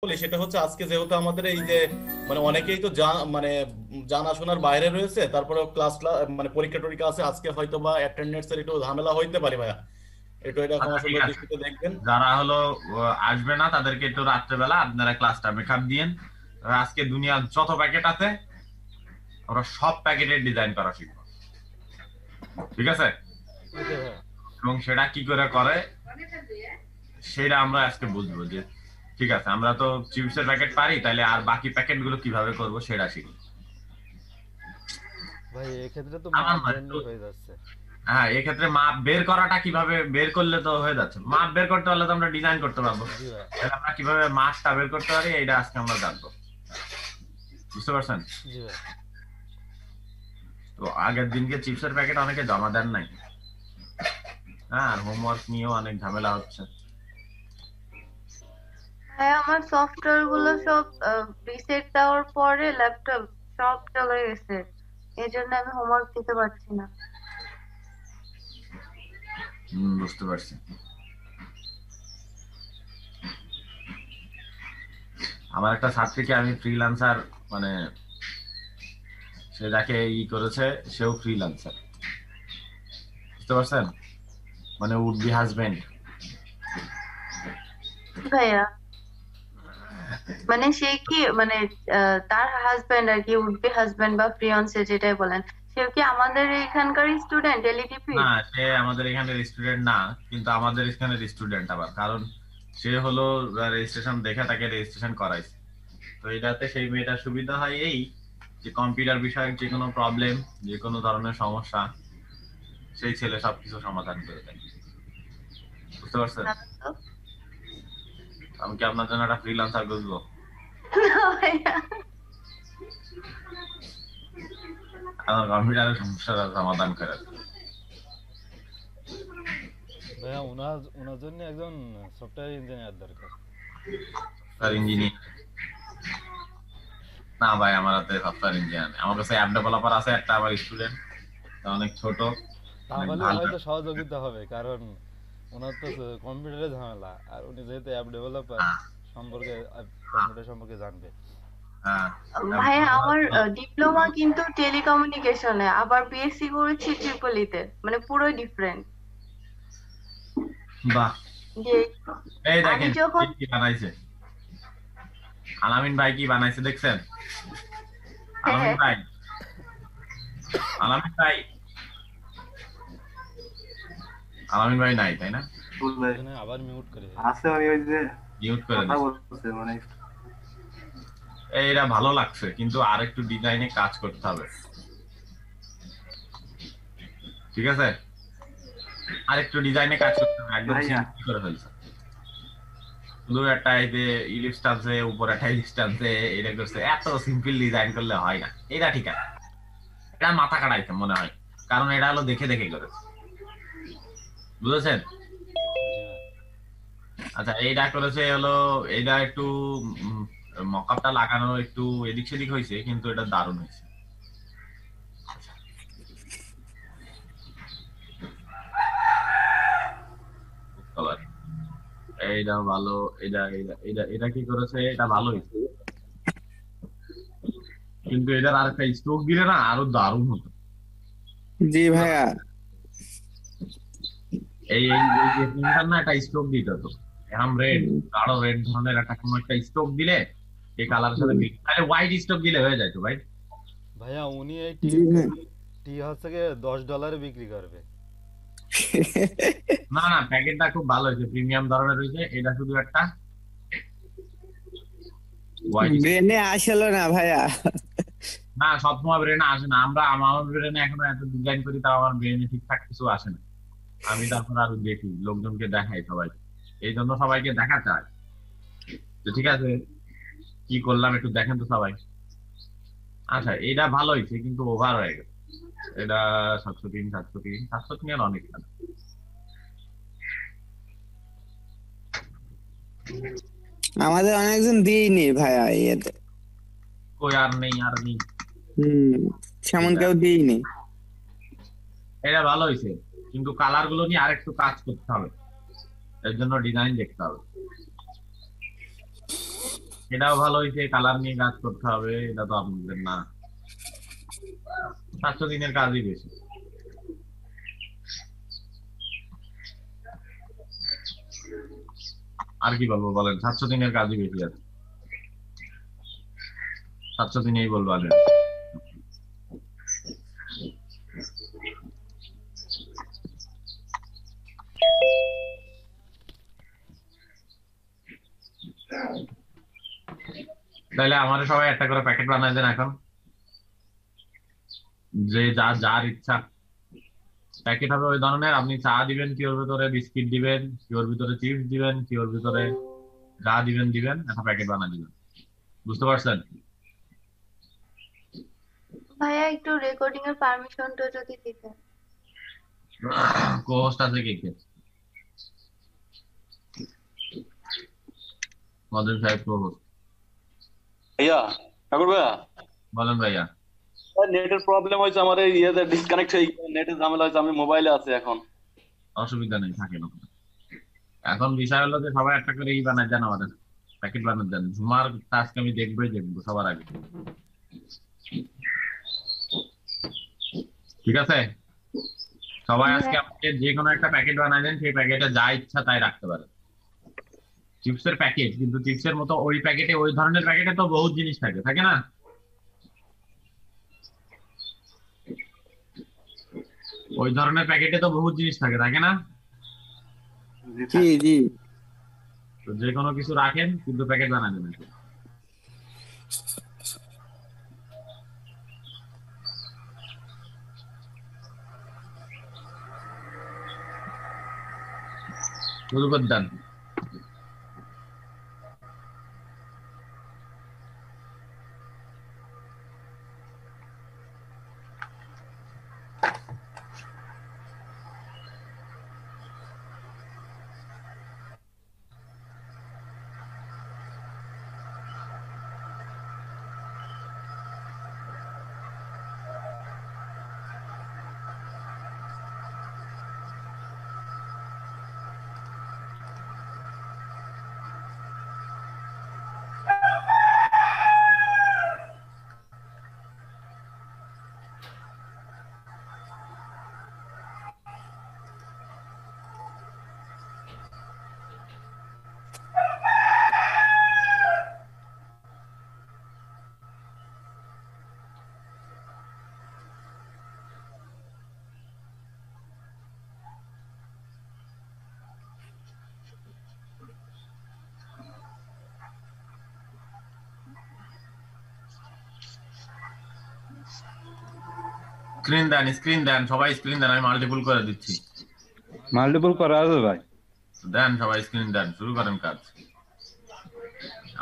বলি সেটা হচ্ছে আজকে যেহেতু আমাদের এই যে মানে অনেকেই তো মানে জানাশোনার বাইরে রয়েছে, তারপরে ক্লাস মানে পরীক্ষা টরীক্ষা আছে, আজকে হয়তো বা অ্যাটেন্ডেন্স এর একটু ঝামেলা হইতে পারে ভাইয়া। একটু এটা ক্ষমা আচ্ছা ঠিক সুন্দর আছে। দৃষ্টিতে দেখবেন। যারা হলো আসবে না তাদেরকে একটু রাত্রেবেলা আপনারা ক্লাসটা মেকআপ দিয়েন। আর আজকে দুনিয়ার যত প্যাকেট আছে আমরা সব প্যাকেটের ডিজাইন করা শিখবো, ঠিক আছে? ওকে ভাইয়া। এবং সেটা কি করে করে সেটা আমরা আজকে বুঝবো যে ঠিক আছে, আমরা তো চিপসের প্যাকেট পারি, তাহলে আর বাকি প্যাকেট গুলো কিভাবে করব সেটা শিখি। ভাই এক্ষেত্রে তো আমার মাপ নয় তো। জানলেই হয়ে যাচ্ছে। হ্যাঁ, এক্ষেত্রে মাপ বের করাটা কিভাবে বের করলে তো হয়ে যাচ্ছে, মাপ বের করতে পারলে তো আমরা ডিজাইন করতে পারবো। জি ভাই। তাহলে আমরা কিভাবে মাপটা বের করতে পারি এটা আজকে আমরা জানবো, বুঝতে পারছেন? জি ভাই। তো আগের দিনকে চিপসের প্যাকেট অনেকে জমা দেন নাই। হ্যাঁ, আর হোমওয়ার্ক নিয়েও অনেক ঝামেলা হচ্ছে। হ্যাঁ, আমার সফটওয়্যার গুলো সব রিসেট দেওয়ার পরে ল্যাপটপ সব চলে গেছে। এই জন্য আমি হোমওয়ার্ক দিতে পারছি না। বুঝতে পারছি। আমার একটা ছাত্রীকে আমি ফ্রিল্যান্সার, মানে সে যাকে করেছে সেও ফ্রিল্যান্সার, বুঝতে পারছেন? মানে উড বি হাজবেন্ড। ভাইয়া, মানে সে কি মানে তার হাজবেন্ড আর কি, উড বি হাজবেন্ড বা ফিয়ান্সে যেটাই বলেন, সে কি আমাদের এখানকার স্টুডেন্ট এলইডিপি? না, সে আমাদের এখানের স্টুডেন্ট না, কিন্তু আমাদের এখানের স্টুডেন্ট আবার, কারণ সে হলো রেজিস্ট্রেশন দেখে তাকে রেজিস্ট্রেশন করাইছে। তো এটাতে সেই মেয়েটার সুবিধা হয় এই যে কম্পিউটার বিষয়ক যে কোনো প্রবলেম, যে কোনো ধরনের সমস্যা সেই ছেলে সবকিছু সমাধান করে দেয়, বুঝতে পারছেন? তো আমি কি আপনার জন্য একটা ফ্রিল্যান্সার বুঝবো? না ভাইয়া। আমার কম্পিউটারের সমস্যার সমাধান করে দেয়। ভাইয়া ওনার ওনার জন্য একজন সফটওয়্যার ইঞ্জিনিয়ার দরকার। Software engineer? না ভাই, আমার হাতে সফটওয়্যার ইঞ্জিনিয়ার নেই। আমার কাছে অ্যাপ ডেভেলপার আছে একটা, আমার স্টুডেন্ট, অনেক ছোট, অনেক তাহলে ভালো। হয়তো সহযোগিতা হবে, কারণ ওনার তো কম্পিউটারে ঝামেলা, আর উনি যেহেতু অ্যাপ ডেভেলপার সম্পর্কে, কম্পিউটার সম্পর্কে জানবে। হ্যাঁ, ভাইয়া, আমার ডিপ্লোমা কিন্তু টেলিকমিউনিকেশনে, আবার বিএসসি করেছি ট্রিপলিতে, মানে পুরো ডিফারেন্ট। বাহ। যে এই আমি দেখেন যখন কি বানাইছে আলামিন ভাই, কি বানাইছে দেখছেন? হ্যাঁ আলামিন হ্যাঁ ভাই, আলামিন ভাই, আলামিন ভাই নাই তাই না? বলবে এখানে আবার মিউট করে। আছে, মানে ওই যে মিউট করে কথা দিছে। বলছে মানে। এইটা ভালো লাগছে, কিন্তু আর একটু ডিজাইনে কাজ করতে হবে, ঠিক আছে? আর একটু ডিজাইনে কাজ করতে হবে, একদম ভাইয়া, সিম্পল করে ফেলছে। শুধু একটা এই যে ইলিপস টানছে, উপর একটা ইলিপস টানছে, এটা করছে, এত সিম্পল ডিজাইন করলে হয় না। এটা ঠিক আছে, এটা মাথা কাটাইছে মনে হয়, কারণ এটা হলো দেখে দেখে করেছে, বুঝেছেন? জি ভাই। আচ্ছা, এইটা করেছে হলো, এইটা একটু মকআপটা লাগানো একটু এদিক সেদিক হয়েছে, কিন্তু এটা দারুণ হয়েছে। কালার এইটা ভালো। এটা এটা এটা এটা কি করেছে, এটা ভালো হয়েছে, কিন্তু এটার আর একটা স্ট্রোক দিলে না আরো দারুণ হতো। জি ভাইয়া। এই এই এই যে প্রিন্টার না, একটা স্ট্রোক দিতে হতো, এরকম রেড, হুম, গাঢ় রেড ধরনের একটা কোনো একটা স্ট্রোক দিলে এই কালারের সাথে হুম, তাহলে হোয়াইট স্ট্রোক দিলে হয়ে যায় তো ভাই। ভাইয়া উনি এই জি ভাই। টি হচ্ছে গিয়ে $10 বিক্রি করবে। না না, প্যাকেটটা খুব ভালো হয়েছে, প্রিমিয়াম ধরনের হয়েছে। এটা শুধু একটা হোয়াইট। ব্রেনে আসলো না ভাইয়া। না, সবসময় ব্রেনে আসে না। আমার ব্রেনে এখনো এত ডিজাইন করি, তাও আমার ব্রেনে ঠিকঠাক কিছু আসে না। আমি তারপর আরো দেখি, লোকজনকে দেখাই, সবাই এই জন্য সবাইকে দেখাতে হয়। তো ঠিক আছে, কি করলাম একটু দেখেন তো সবাই। আচ্ছা, এটা ভালো হয়েছে, কিন্তু ওভার হয়ে গেছে। এটা 703, 703, 703 আর অনেক না। আমাদের অনেকজন দিইনি ভাইয়া ইয়েতে। কই আর নেই, আর নেই। হম, সেমন এটা কেউ দিইনি। এটা ভালো হয়েছে, কিন্তু কালার গুলো নিয়ে আরেকটু কাজ করতে হবে, এর জন্য ডিজাইন দেখতে হবে। এটাও ভালো হয়েছে, কালার নিয়ে কাজ করতে হবে, এটা তো আপনাদের না। 700 দিনের কাজই বেশি। আর কি বলবো বলেন, 700 দিনের কাজই বেশি আছে, 700 দিনেই বলবো আগে। তাহলে আমাদের সবাই একটা করে প্যাকেট বানাই দেন এখন, যে যার ইচ্ছা প্যাকেট হবে ওই ধরনের। আপনি চা দিবেন, কি ওর ভিতরে বিস্কিট দিবেন, কি ওর ভিতরে চিপস দিবেন, কি ওর ভিতরে যা দিবেন দিবেন, একটা প্যাকেট বানা দিবেন। বুঝতে পারছেন? ভাইয়া একটু রেকর্ডিং এর পারমিশনটা যদি দিতেন। কোস্ট আছে কে কে? মদন সাহেব কোস্ট। ভাইয়া, ঠাকুর ভাইয়া, বলেন ভাইয়া। নেটের প্রবলেম হয়েছে, আমার এই ইয়েতে ডিসকানেক্ট হয়ে নেটের ঝামেলা হয়েছে, আমি মোবাইলে আছি এখন। অসুবিধা নেই, থাকে না। এখন বিষয় হলো যে সবাই একটা করে বানায় দেন, আমাদের প্যাকেট বানায় দেন। ঝুমার টাস্ক আমি দেখবো সবার আগে, ঠিক আছে? সবাই আজকে আমাকে যে কোনো একটা প্যাকেট বানায় দেন, সেই প্যাকেটে যা ইচ্ছা তাই রাখতে পারে। চিপসের প্যাকেট, কিন্তু চিপসের মতো ওই প্যাকেটে, ওই ধরনের প্যাকেটে তো বহুত জিনিস থাকে, থাকে না? ওই ধরনের প্যাকেটে তো বহুত জিনিস থাকে, থাকে না? জি জি। তো যে কোনো কিছু রাখেন, কিন্তু প্যাকেট বানায় দেবেন। শুরু করে দেন। স্ক্রিন দেন, সবাই স্ক্রিন দেন, আমি মাল্টিপল করে দিচ্ছি। মাল্টিপল করা আছে ভাই? দেন সবাই স্ক্রিন দেন, শুরু করেন কাজ।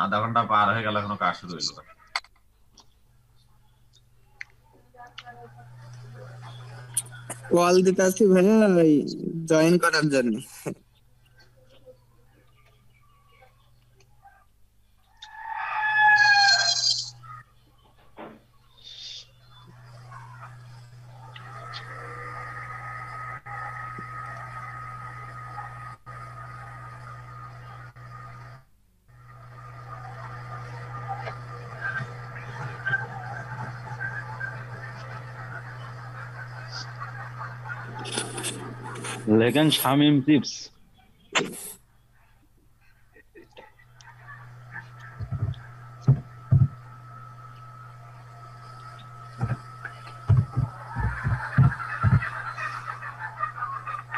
আধা ঘন্টা পার হয়ে গেল, এখনো কাজ শুরু হইলো না। কল দিতে আসছি ভাইয়া জয়েন করার জন্য। লেখেন শামিম চিপস।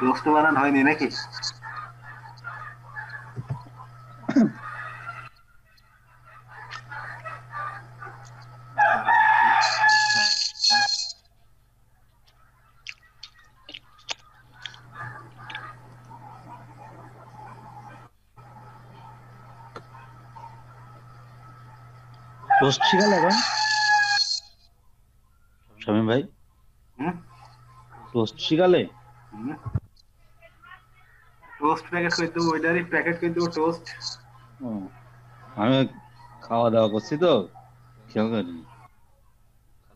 রোস্ট বানানো হয়নি নাকি? টোস্ট শিখালে এখন শামিম ভাই? টোস্ট শিখালে? টোস্ট প্যাকেট কই দেবো, ওইটারই প্যাকেট কই দেবো টোস্ট। আমি খাওয়া দাওয়া করছি তো খেয়াল করিনি,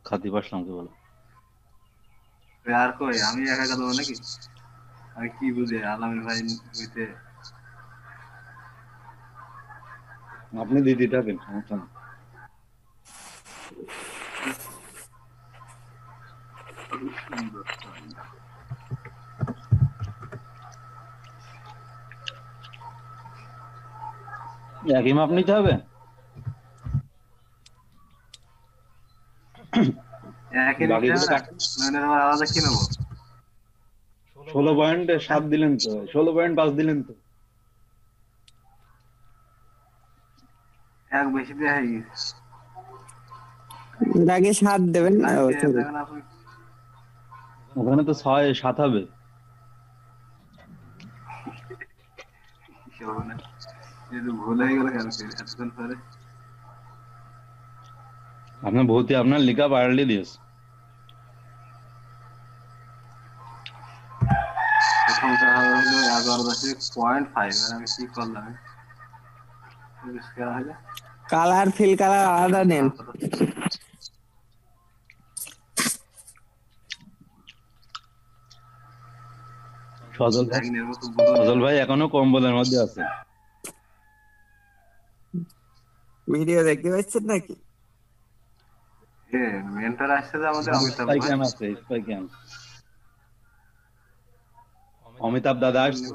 খাতে পারলাম কি বলো? আর কই আমি একা একা দেবো নাকি? আমি কি বুঝে আলামিন ভাই হইতে আপনি দিদি থাকেন, সমস্যা নেই। একই মাপ নিতে হবে। বাকিগুলো কাট। 16.7 দিলেন তো, 16.5 দিলেন তো। আগে 7 দেবেন না, sorry। ওখানে তো 6-7 হবে। আপনার ভৌতি আপনার লিখা পাল্টে দিয়েছে। কালার ফিল কালার আলাদা নেন। সজল ভাই এখনো কম্বলের মধ্যে আছে। ভিডিও দেখতে পাচ্ছেন নাকি? স্পাই ক্যাম আছে, স্পাই ক্যাম। অমিতাভ দাদা আসছে।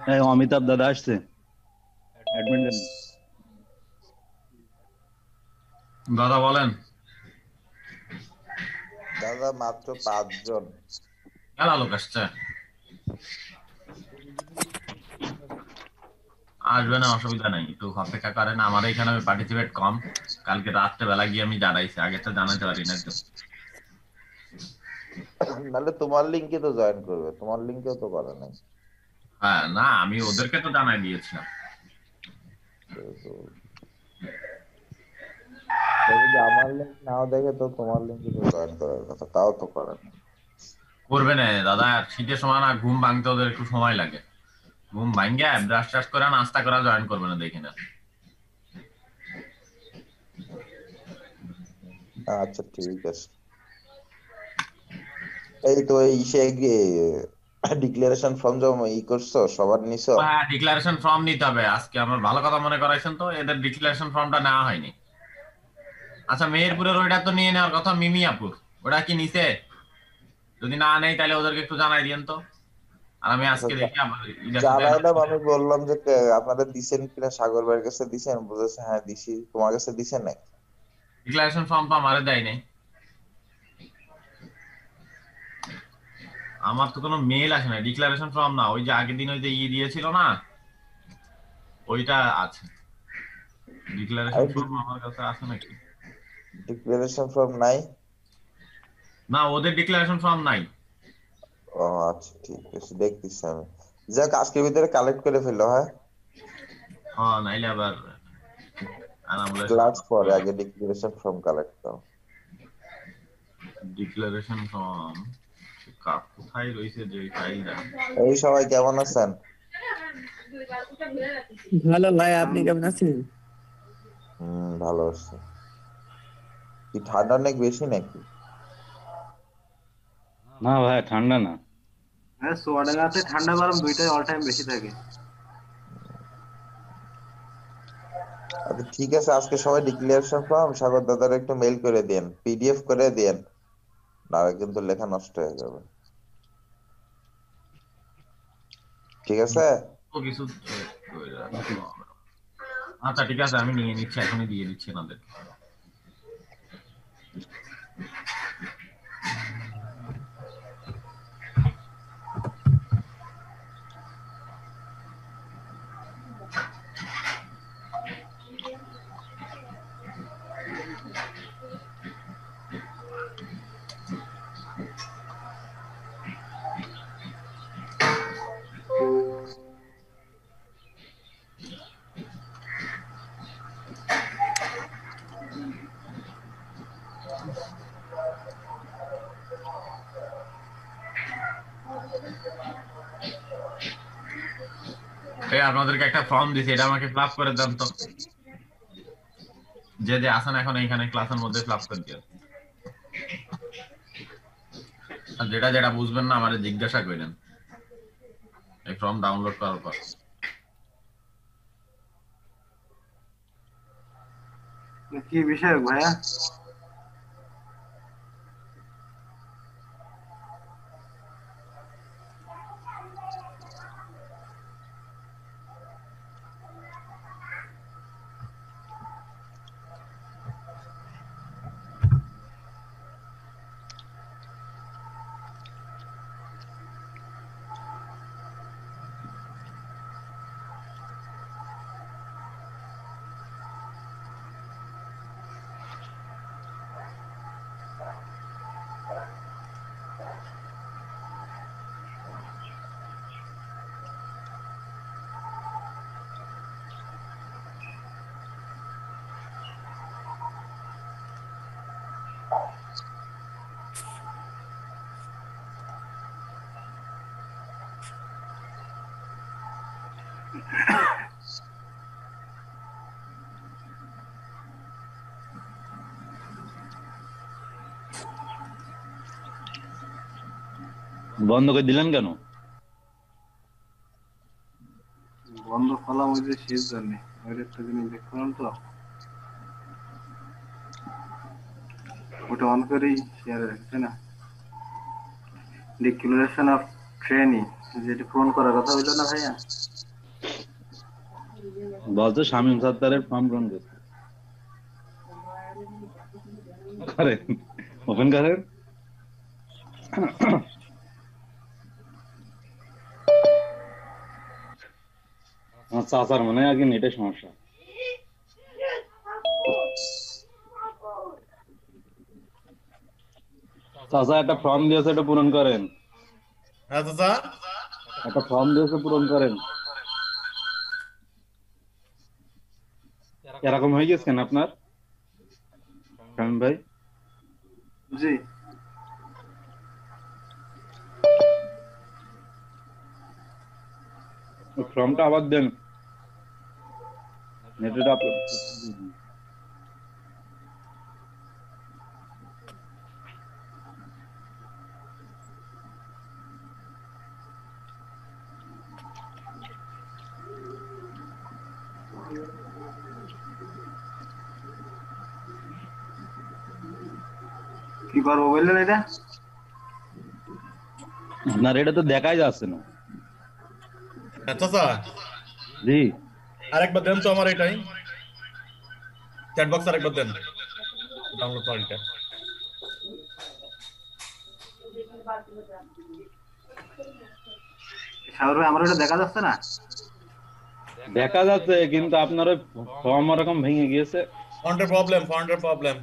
হ্যাঁ, অমিতাভ দাদা আসছে। অ্যাডমিন দাদা বলেন। দাদা মাত্র 5 জন। মেলা লোক আসছে। আসবে না, অসুবিধা নাই, একটু অপেক্ষা করেন। আমার এখানে পার্টিসিপেট কম, কালকে রাত্রে বেলা গিয়ে আমি জানাইছি, আগে তো জানাতে পারি না তো। নাহলে তোমার লিংকে তো জয়েন করবে, তোমার লিংকেও তো করে নাই। হ্যাঁ, না আমি ওদেরকে তো জানাই দিয়েছিলাম। যদি আমার লিংক নাও দেখে তো তোমার লিংকে তো জয়েন করার কথা, তাও তো করে না। করবে না দাদা, শীতের সময় না ঘুম ভাঙতে ওদের একটু সময় লাগে। ঘুম ভাঙ্গে ব্রাশ ট্রাশ করে নাস্তা করে জয়েন করবে না, দেখি না। আচ্ছা ঠিক আছে। এই তো এই সে ডিক্লারেশন ফর্ম জমা করছো, সবার নিছো? হ্যাঁ, ডিক্লারেশন ফর্ম নিতে হবে। আজকে আমার ভালো কথা মনে করাইছেন তো, এদের ডিক্লারেশন ফর্মটা নেওয়া হয়নি। আচ্ছা, মেহেরপুরের ওইটা তো নিয়ে নেওয়ার কথা, মিমিয়াপুর ওটা কি নিছে? যদি না নেই তাহলে ওদেরকে একটু জানাই দিয়েন তো, আর আমি আজকে দেখি জানাইলাম, আমি বললাম যে আপনারা দিছেন কিনা, সাগর ভাইয়ের কাছে দিছেন, বুঝেছে হ্যাঁ দিছি। তোমার কাছে দিছেন নাকি? ডিক্লারেশন ফর্ম তো আমারে দেয় নাই। আমার তো কোনো মেইল আসে না, ডিক্লারেশন ফর্ম না, ওই যে আগের দিন ওই যে দিয়েছিল না, ওইটা আছে। ডিক্লারেশন ফর্ম আমার কাছে আছে নাকি? ডিক্লারেশন ফর্ম নাই? না, ওদের ডিক্লারেশন ফর্ম নাই। ও আচ্ছা ঠিক আছে, দেখতেছি আমি। যাক, আজকের ভিতরে কালেক্ট করে ফেলো। হ্যাঁ হ্যাঁ, নাইলে আবার ক্লাস পরে আগে ডিক্লারেশন ফর্ম কালেক্ট করো। ডিক্লারেশন ফর্ম কোথায় রয়েছে যে ফাইলটা? এই সবাই কেমন আছেন? ভালো ভাই, আপনি কেমন আছেন? ভালো আছি। কি ঠান্ডা অনেক বেশি নাকি? না ভাই, ঠান্ডা না। হ্যাঁ, সোয়াডাঙ্গাতে ঠান্ডা গরম দুইটাই অল টাইম বেশি থাকে। আচ্ছা ঠিক আছে, আজকে সবাই ডিক্লারেশন ফর্ম সাগর দাদার একটু মেইল করে দেন, পিডিএফ করে দেন, না কিন্তু লেখা নষ্ট হয়ে যাবে। ঠিক আছে? কিছু আচ্ছা ঠিক আছে, আমি নিয়ে নিচ্ছি, এখনই দিয়ে দিচ্ছি আপনাদের। আপনাদেরকে একটা ফর্ম দিছি, এটা আমাকে ফিল আপ করে দেন তো। যে যে আছেন এখন এইখানে ক্লাসের মধ্যে ফিল আপ করে দিও। আর যেটা যেটা বুঝবেন না আমারে জিজ্ঞাসা করেন এই ফর্ম ডাউনলোড করার পর। কি বিষয় ভাইয়া? বন্ধ করে দিলেন কেন? বন্ধ করলাম ওই যে শেষ জন্য, ওই একটা জিনিস দেখলাম তো, ওটা অন করেই শেয়ার রাখছে না। ডিক্লারেশন অফ ট্রেনিং যেটা পূরণ করার কথা হইলো না ভাইয়া? বলতো শামীম সত্তারের ফর্ম পূরণ করতে করেন, ওপেন করেন। আমার চাচার মনে হয় আগে নেটের সমস্যা। চাচা একটা ফর্ম দিয়েছে, এটা পূরণ করেন। হ্যাঁ চাচা, একটা ফর্ম দিয়েছে, পূরণ করেন। এরকম হয়ে গেছে কেন আপনার শামীম ভাই? জি ফর্মটা আবার দেন, নেটের আপলোড। কি করবো বললেন এটা? আপনার এটা তো দেখাই যাচ্ছে না। হ্যাঁ চাচা, জি, আরেকবার দেন তো আমার এটাই, চ্যাট বক্স আরেকবার দেন, ডাউনলোড ফাইলটা। সাগর ভাই আমার ওটা দেখা যাচ্ছে না? দেখা যাচ্ছে, কিন্তু আপনার ওই ফর্ম ওরকম ভেঙে গিয়েছে। ফন্টের প্রবলেম।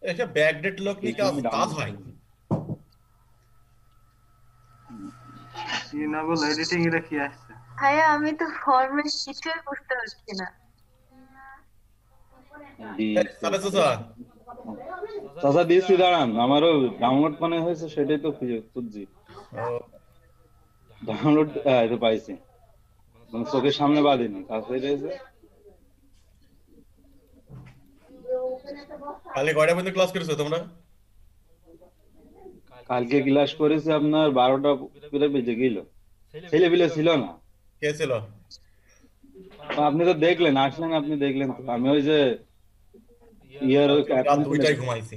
একে ব্যাকডেট লোক নিয়ে কাজ হয়। কি না বল, এডিটিং এটা কি আসছে? ভাইয়া আমি তো ফর্মে কিছুই বুঝতে পারছি না। জি, তাহলে চাচা, চাচা দিয়েছি, দাঁড়ান, আমারও ডাউনলোড মানে হয়েছে, সেটাই তো খুঁজছি। ডাউনলোড এই তো পাইছি, মানে চোখের সামনে বাঁধিনি, কাছে রয়েছে। কালকে কয়টা পর্যন্ত ক্লাস করেছো তোমরা? কালকে ক্লাস করেছি আপনার 12টা প্রায় বেজে গেল, ছেলে পিলে ছিল না। কে ছিল? আপনি তো দেখলেন, আসলেন, আপনি দেখলেন তো। আমি ওই যে ইয়ার রাত অ্যাকাউন্ট খুলে, 2টায় ঘুমাইছি।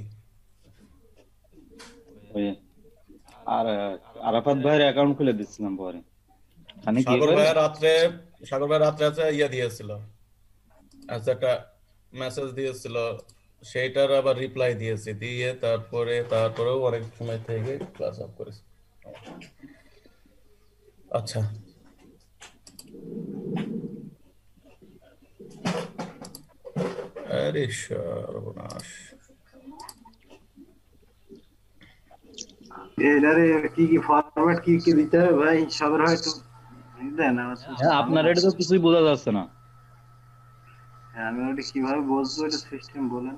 ওই আর আরাফাত ভাইয়ের অ্যাকাউন্ট খুলে দিচ্ছিলাম পরে। মানে কি সাগর করে, ভাই রাত্রে আছে ইয়া দিয়েছিল, আচ্ছা একটা মেসেজ দিয়েছিল, সেইটার আবার রিপ্লাই দিয়েছি, দিয়ে তারপরেও অনেক সময় থেকে ক্লাস অফ করেছি। আচ্ছা, আরে সর্বনাশ। এটারে কি কি ফরম্যাট কি কি দিতে হবে ভাই? সাগর ভাই একটু দেন আমার তো। হ্যাঁ, আপনার এটা তো কিছুই বোঝা যাচ্ছে না। হ্যাঁ, আমি ওটা কিভাবে বলবো, এটা সিস্টেম বলেন।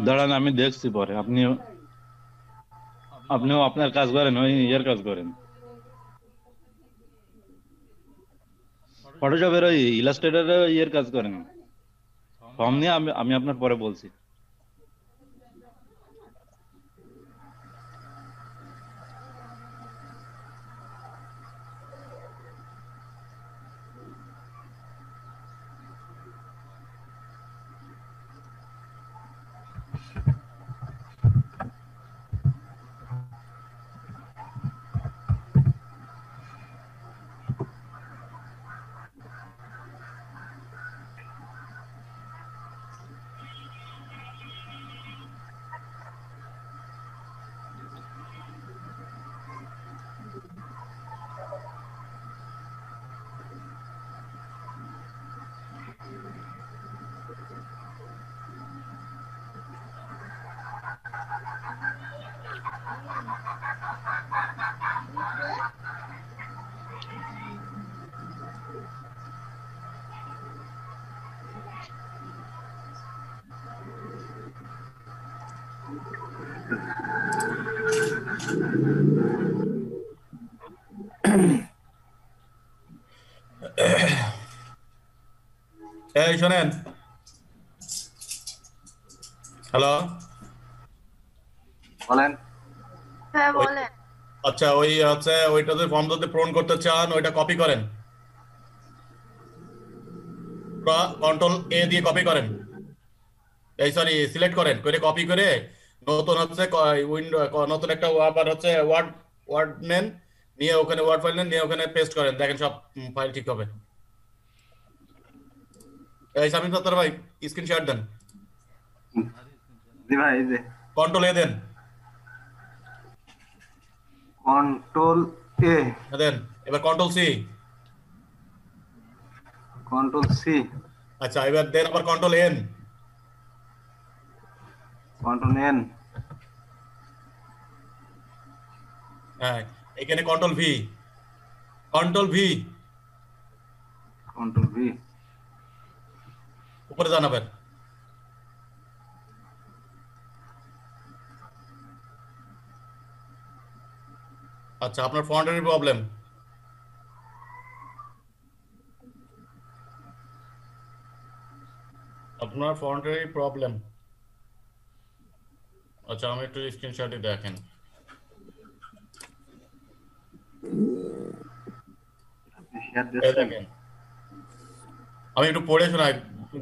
দাঁড়ান, আমি দেখছি পরে। আপনিও আপনার কাজ করেন, ওই ইয়ের কাজ করেন, ফটোশপের ওই ইলাস্ট্রেটরের ইয়ের কাজ করেন। ফর্ম নিয়ে আমি আপনার পরে বলছি। এই শোনেন, হ্যালো, বলেন। হ্যাঁ বলেন। আচ্ছা ওই হচ্ছে ওইটা যদি ফর্ম যদি পূরণ করতে চান ওইটা কপি করেন, কন্ট্রোল এ দিয়ে কপি করেন, এই সরি সিলেক্ট করেন, করে কপি করে নতুন হচ্ছে উইন্ডো নতুন একটা আবার হচ্ছে ওয়ার্ড ওয়ার্ড নেন, নিয়ে ওখানে ওয়ার্ড ফাইল নেন, নিয়ে ওখানে পেস্ট করেন, দেখেন সব ফাইল ঠিক হবে। এই সামিন সত্তর ভাই স্ক্রিনশট দেন, জি ভাই, এই যে কন্ট্রোল এ দেন, কন্ট্রোল এ, দেন এবার কন্ট্রোল সি। কন্ট্রোল সি, আচ্ছা এবার দেন আবার কন্ট্রোল এন, কন্ট্রোল এন, হ্যাঁ এখানে control V, control V control V, উপরে জানাবেন। আচ্ছা আপনার ফন্টের প্রবলেম, আপনার ফন্টের প্রবলেম। আচ্ছা আমি একটু স্ক্রিনশটে দেখেন, শেয়ার এই দিচ্ছেন। দেখেন আমি একটু পড়ে শোনাই।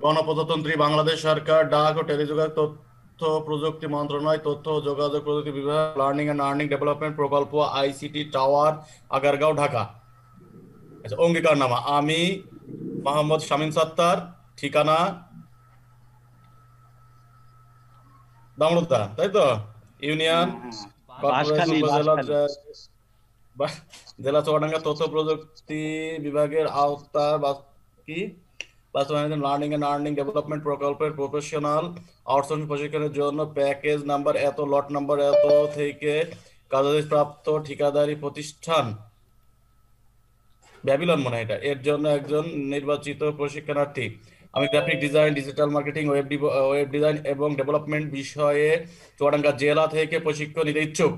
গণপ্রজাতন্ত্রী বাংলাদেশ সরকার, ডাক ও টেলিযোগাযোগ তথ্য প্রযুক্তি মন্ত্রণালয়, তথ্য ও যোগাযোগ প্রযুক্তি বিভাগ, লার্নিং এন্ড আর্নিং ডেভেলপমেন্ট প্রকল্প, আইসিটি টাওয়ার, আগারগাঁও, ঢাকা। আচ্ছা অঙ্গীকারনামা, আমি মোহাম্মদ শামীম সত্তার, ঠিকানা দামোদা, তাই তো, ইউনিয়ন কর্পোরেশন বাঁশখালী, উপজেলা বাঁশখালী। জেলা চুয়াডাঙ্গা, তথ্য প্রযুক্তি বিভাগের আওতার কি বাস্তবায়ন লার্নিং এন্ড আর্নিং ডেভেলপমেন্ট প্রকল্পের প্রফেশনাল আউটসোর্সিং প্রশিক্ষণের জন্য প্যাকেজ নাম্বার এত, লট নাম্বার এত থেকে কার্যাদেশ প্রাপ্ত ঠিকাদারি প্রতিষ্ঠান ব্যাবিলন মনে হয় এটা, এর জন্য একজন নির্বাচিত প্রশিক্ষণার্থী। আমি graphic design, digital marketing, web design এবং ডেভেলপমেন্ট বিষয়ে চুয়াডাঙ্গা জেলা থেকে প্রশিক্ষণ নিতে ইচ্ছুক।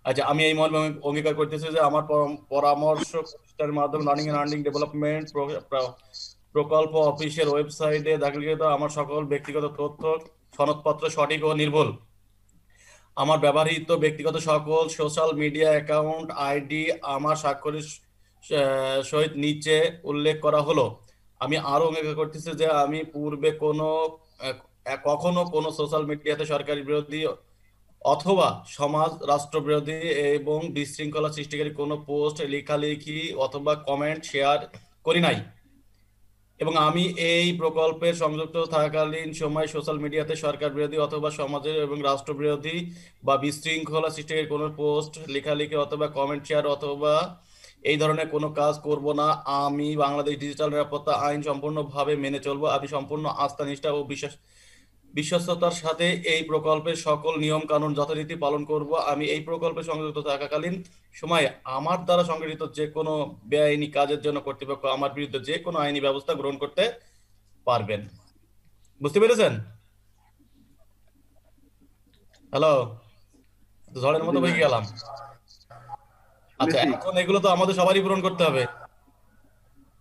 আচ্ছা আমি এই মর্মে অঙ্গীকার করতেছি যে আমার পরামর্শ প্রতিষ্ঠানের মাধ্যমে লার্নিং এন্ড আর্নিং ডেভেলপমেন্ট প্রকল্প অফিসের ওয়েবসাইটে দাখিলকৃত আমার সকল ব্যক্তিগত তথ্য সনদপত্র সঠিক ও নির্ভুল। আমার ব্যবহৃত ব্যক্তিগত সকল সোশ্যাল মিডিয়া অ্যাকাউন্ট আইডি আমার স্বাক্ষরের সহিত নিচে উল্লেখ করা হলো। আমি আরো অঙ্গীকার করতেছি যে আমি পূর্বে কখনো কোনো সোশ্যাল মিডিয়াতে সরকারি বিরোধী অথবা সমাজ রাষ্ট্রবিরোধী এবং বিশৃঙ্খলা সৃষ্টিকারী কোনো পোস্ট, লেখালেখি অথবা কমেন্ট শেয়ার করি নাই, এবং আমি এই প্রকল্পের সংযুক্ত থাকাকালীন সময় সোশ্যাল মিডিয়াতে সরকার বিরোধী অথবা সমাজের এবং রাষ্ট্রবিরোধী বা বিশৃঙ্খলা সৃষ্টিকারী কোনো পোস্ট, লেখালেখি অথবা কমেন্ট শেয়ার অথবা এই ধরনের কোনো কাজ করব না। আমি বাংলাদেশ ডিজিটাল নিরাপত্তা আইন সম্পূর্ণভাবে মেনে চলবো। আমি সম্পূর্ণ আস্থা, নিষ্ঠা ও বিশ্বস্ততার সাথে এই প্রকল্পের সকল নিয়ম কানুন যথারীতি পালন করব। আমি এই প্রকল্পে সংযুক্ত থাকাকালীন সময় আমার দ্বারা সংগঠিত যে কোনো বেআইনি কাজের জন্য কর্তৃপক্ষ আমার বিরুদ্ধে যে কোনো আইনি ব্যবস্থা গ্রহণ করতে পারবেন। বুঝতে পেরেছেন? হ্যালো, ঝড়ের মতো বয়ে গেলাম। আচ্ছা এখন এগুলো তো আমাদের সবারই পূরণ করতে হবে।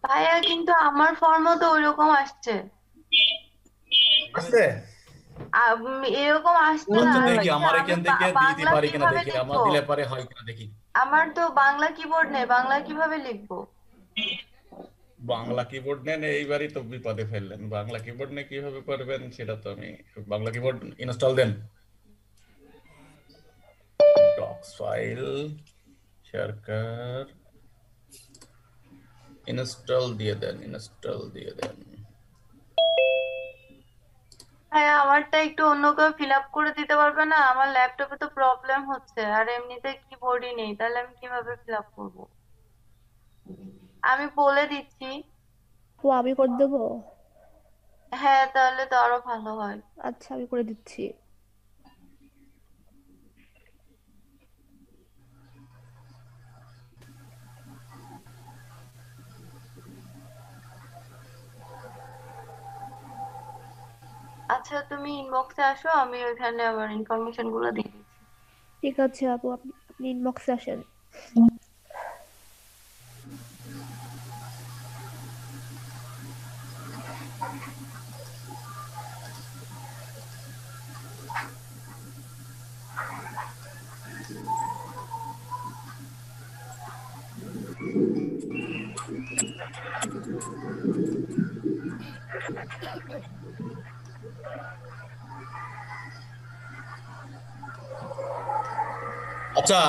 ভাইয়া কিন্তু আমার ফর্মও তো ওইরকম আসছে, আছে এরকম আসছে না। আচ্ছা দেখি আমার আমি এখান থেকে দিতে বাংলা পারি কিনা, কিভাবে দেখি আমার লিখবো? দিলে পারে হয় কিনা দেখি। আমার তো বাংলা কিবোর্ড নেই, বাংলা কিভাবে লিখবো? বাংলা কিবোর্ড নেন, এইবারই তো বিপদে ফেললেন। বাংলা কিবোর্ড নিয়ে কিভাবে করবেন সেটা তো আমি, বাংলা কিবোর্ড ইনস্টল দেন, ডক্স ফাইল সরকার ইনস্টল দিয়ে দেন, ইনস্টল দিয়ে দেন। হ্যাঁ আমারটা একটু অন্য কেউ ফিল আপ করে দিতে পারবে না? আমার ল্যাপটপে তো প্রবলেম হচ্ছে, আর এমনিতে কিবোর্ডই নেই, তাহলে আমি কিভাবে ফিল আপ করবো? আমি বলে দিচ্ছি। ও আমি করে দেবো? হ্যাঁ তাহলে তো আরো ভালো হয়। আচ্ছা আমি করে দিচ্ছি। আচ্ছা তুমি ইনবক্সে আসো, আমি ওইখানে আবার ইনফরমেশন গুলো দিয়ে দিচ্ছি। ঠিক আছে আপু, আপনি ইনবক্সে আসেন। আচ্ছা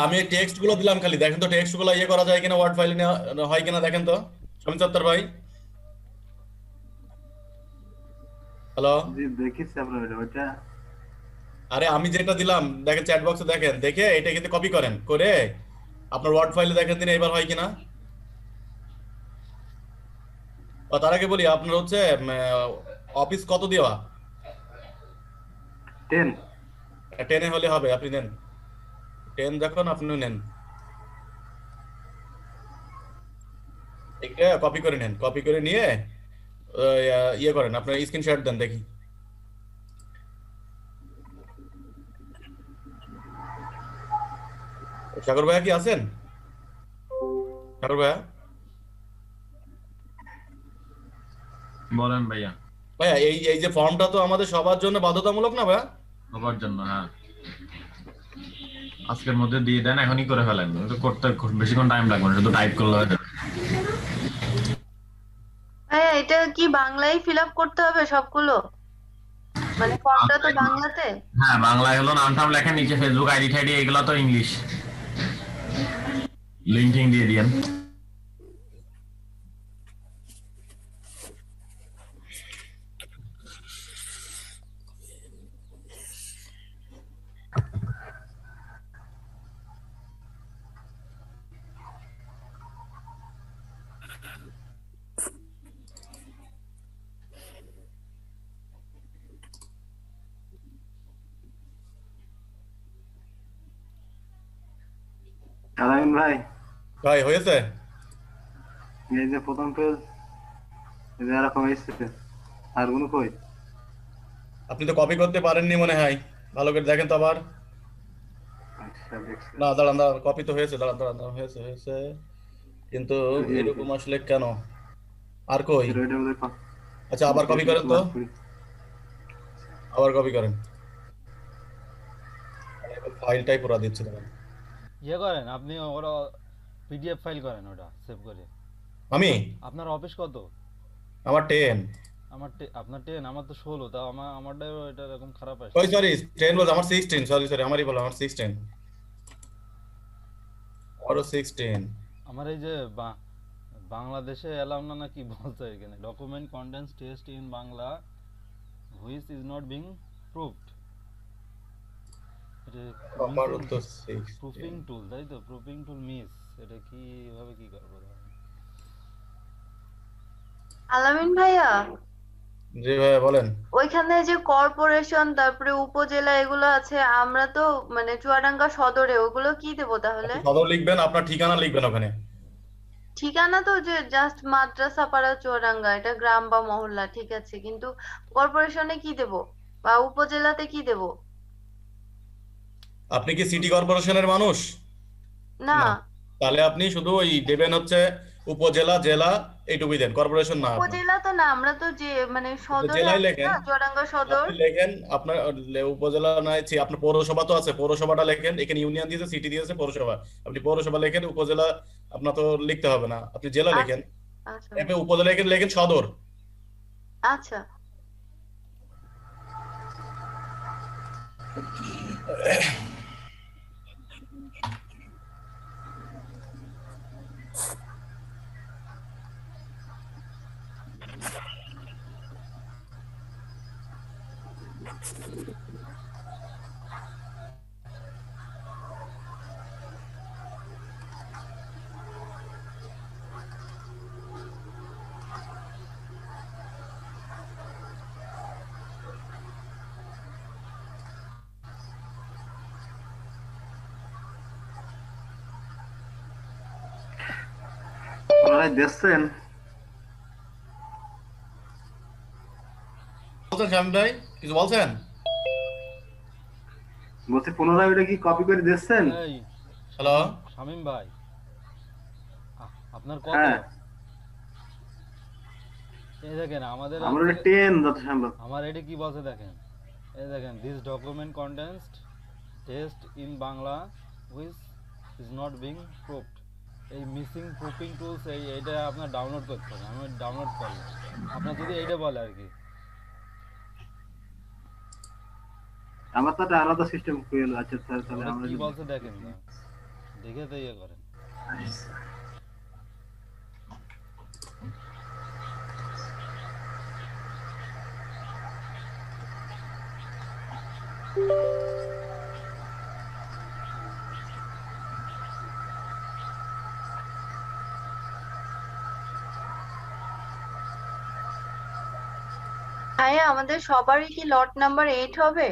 আমি টেক্সট গুলো দিলাম, খালি দেখেন তো টেক্সট গুলো ইয়ে করা যায় কিনা, ওয়ার্ড ফাইলে হয় কিনা দেখেন তো শমীম সত্তার ভাই। হ্যালো, জি দেখেছি আপনার ওইটা। আরে আমি যেটা দিলাম দেখেন চ্যাট বক্সে, দেখেন দেখে এটা কিন্তু কপি করেন, করে আপনার ওয়ার্ড ফাইলে দেখেন দিন এবার হয় কিনা। তার আগে বলি আপনার হচ্ছে অফিস কত দেওয়া? 10। 10-এ হলে হবে, আপনি নেন 10, যখন আপনি নেন এটা কপি করে নেন, কপি করে নিয়ে ইয়ে করেন, আপনার স্ক্রিনশট দেন দেখি। সাগর ভাইয়া কি আছেন? সাগর ভাইয়া, বলেন ভাইয়া। ভাইয়া এই এই যে ফর্মটা তো আমাদের সবার জন্য বাধ্যতামূলক না ভাইয়া? সবার জন্য, হ্যাঁ। আজকের মধ্যে দিয়ে দেন, এখনই করে ফেলেন, তো করতে বেশিক্ষণ টাইম লাগবে না, শুধু টাইপ করলে হয়ে যাবে। ভাইয়া এটা কি বাংলায় ফিল আপ করতে হবে সবগুলো? মানে ফর্মটা তো বাংলাতে। হ্যাঁ, বাংলায় হলো নাম টাম লেখেন, নিচে ফেসবুক আইডি টাইডি এগুলো তো ইংলিশ, লিঙ্ক টিঙ্ক দিয়ে দিয়েন। আলামিন ভাই, ভাই হয়েছে? এই যে প্রথম পেজ এরকম এসেছে, আর কোনো কই? আপনি তো কপি করতে পারেননি মনে হয়, ভালো করে দেখেন তো আবার। আচ্ছা দেখছি। না দাঁড়ান দাঁড়ান, কপি তো হয়েছে, দাঁড়ান দাঁড়ান দাঁড়ান, হয়েছে হয়েছে, কিন্তু এরকম আসলে কেন? আর কই? ওইটার মধ্যে আচ্ছা আবার কপি করেন তো, আবার কপি করেন, ফাইলটাই পুরো দিচ্ছি দাঁড়ান। ইয়ে করেন আপনি, ওরা পিডিএফ ফাইল করেন, ওটা সেভ করে। আমি আপনার অফিস কত? আমার 10। আপনার 10, আমার তো 16, তাও আমারটা এটা এরকম খারাপ আসছে। ওই সরি 10 বলতে আমার 16, সরি সরি আমারই বললাম, আমার 16, আরো 16। আমার এই যে বাংলাদেশে এলাম না নাকি বলতে এখানে, document contents test in Bangla which is not being proved. আমারও তো প্রুফিং 16। টুল, তাই তো? প্রুফিং টুল মিস, এটা কি ভাবে কি করব? আলামিন ভাইয়া, জি ভাইয়া বলেন। ওইখানে যে কর্পোরেশন তারপরে উপজেলা এগুলো আছে, আমরা তো মানে চুয়াডাঙ্গা সদরে, ওগুলো কি দেবো তাহলে? সদর লিখবেন, আপনার ঠিকানা লিখবেন ওখানে। ঠিকানা তো যে জাস্ট মাদ্রাসা পাড়া চুয়াডাঙ্গা, এটা গ্রাম বা মহল্লা, ঠিক আছে, কিন্তু কর্পোরেশনে কি দেব বা উপজেলাতে কি দেব? আপনি কি সিটি কর্পোরেশনের মানুষ? না, না, তাহলে আপনি শুধু ওই দেবেন হচ্ছে উপজেলা, জেলা, এইটুকুই দেন, কর্পোরেশন না আপনার। উপজেলা তো না, আমরা তো যে মানে সদরে জেলায় আছি লেখেন, না, চুয়াডাঙ্গা সদর। আপনি লেখেন আপনার উপজেলা নয়, আপনার পৌরসভা তো আছে, পৌরসভাটা লেখেন, এখানে ইউনিয়ন দিয়েছে, সিটি দিয়েছে, পৌরসভা, আপনি পৌরসভা লেখেন। উপজেলা আপনার তো লিখতে হবে না, আপনি জেলা লেখেন। আচ্ছা এরপর উপজেলা লেখেন সদর। আচ্ছা। পুনরায় দেখছেন? বলছেন শামীম ভাই, কিছু বলছেন? বলছি পুনরায় ওটা কি কপি করে দেখছেন? এই হ্যালো শামীম ভাই, আপনার কত? হ্যাঁ, এই দেখেন আমাদের আমার ওটা 10 যত সম্ভব। আমার এটা কি বলছে দেখেন, এই দেখেন, this document contents test in Bangla which is not being proved. এই মিসিং প্রুফিং টুলস এইটা আপনার ডাউনলোড করতে হবে। আমি ডাউনলোড করলাম, আপনার যদি এইটা বলে আর কি। আমার তো একটা আলাদা সিস্টেম করে আছে, তাহলে ওটা আমরা কি বলছে দেখেন না, দেখে তো ইয়ে করেন। ভাইয়া আমাদের সবারই কি লট নাম্বার 8 হবে?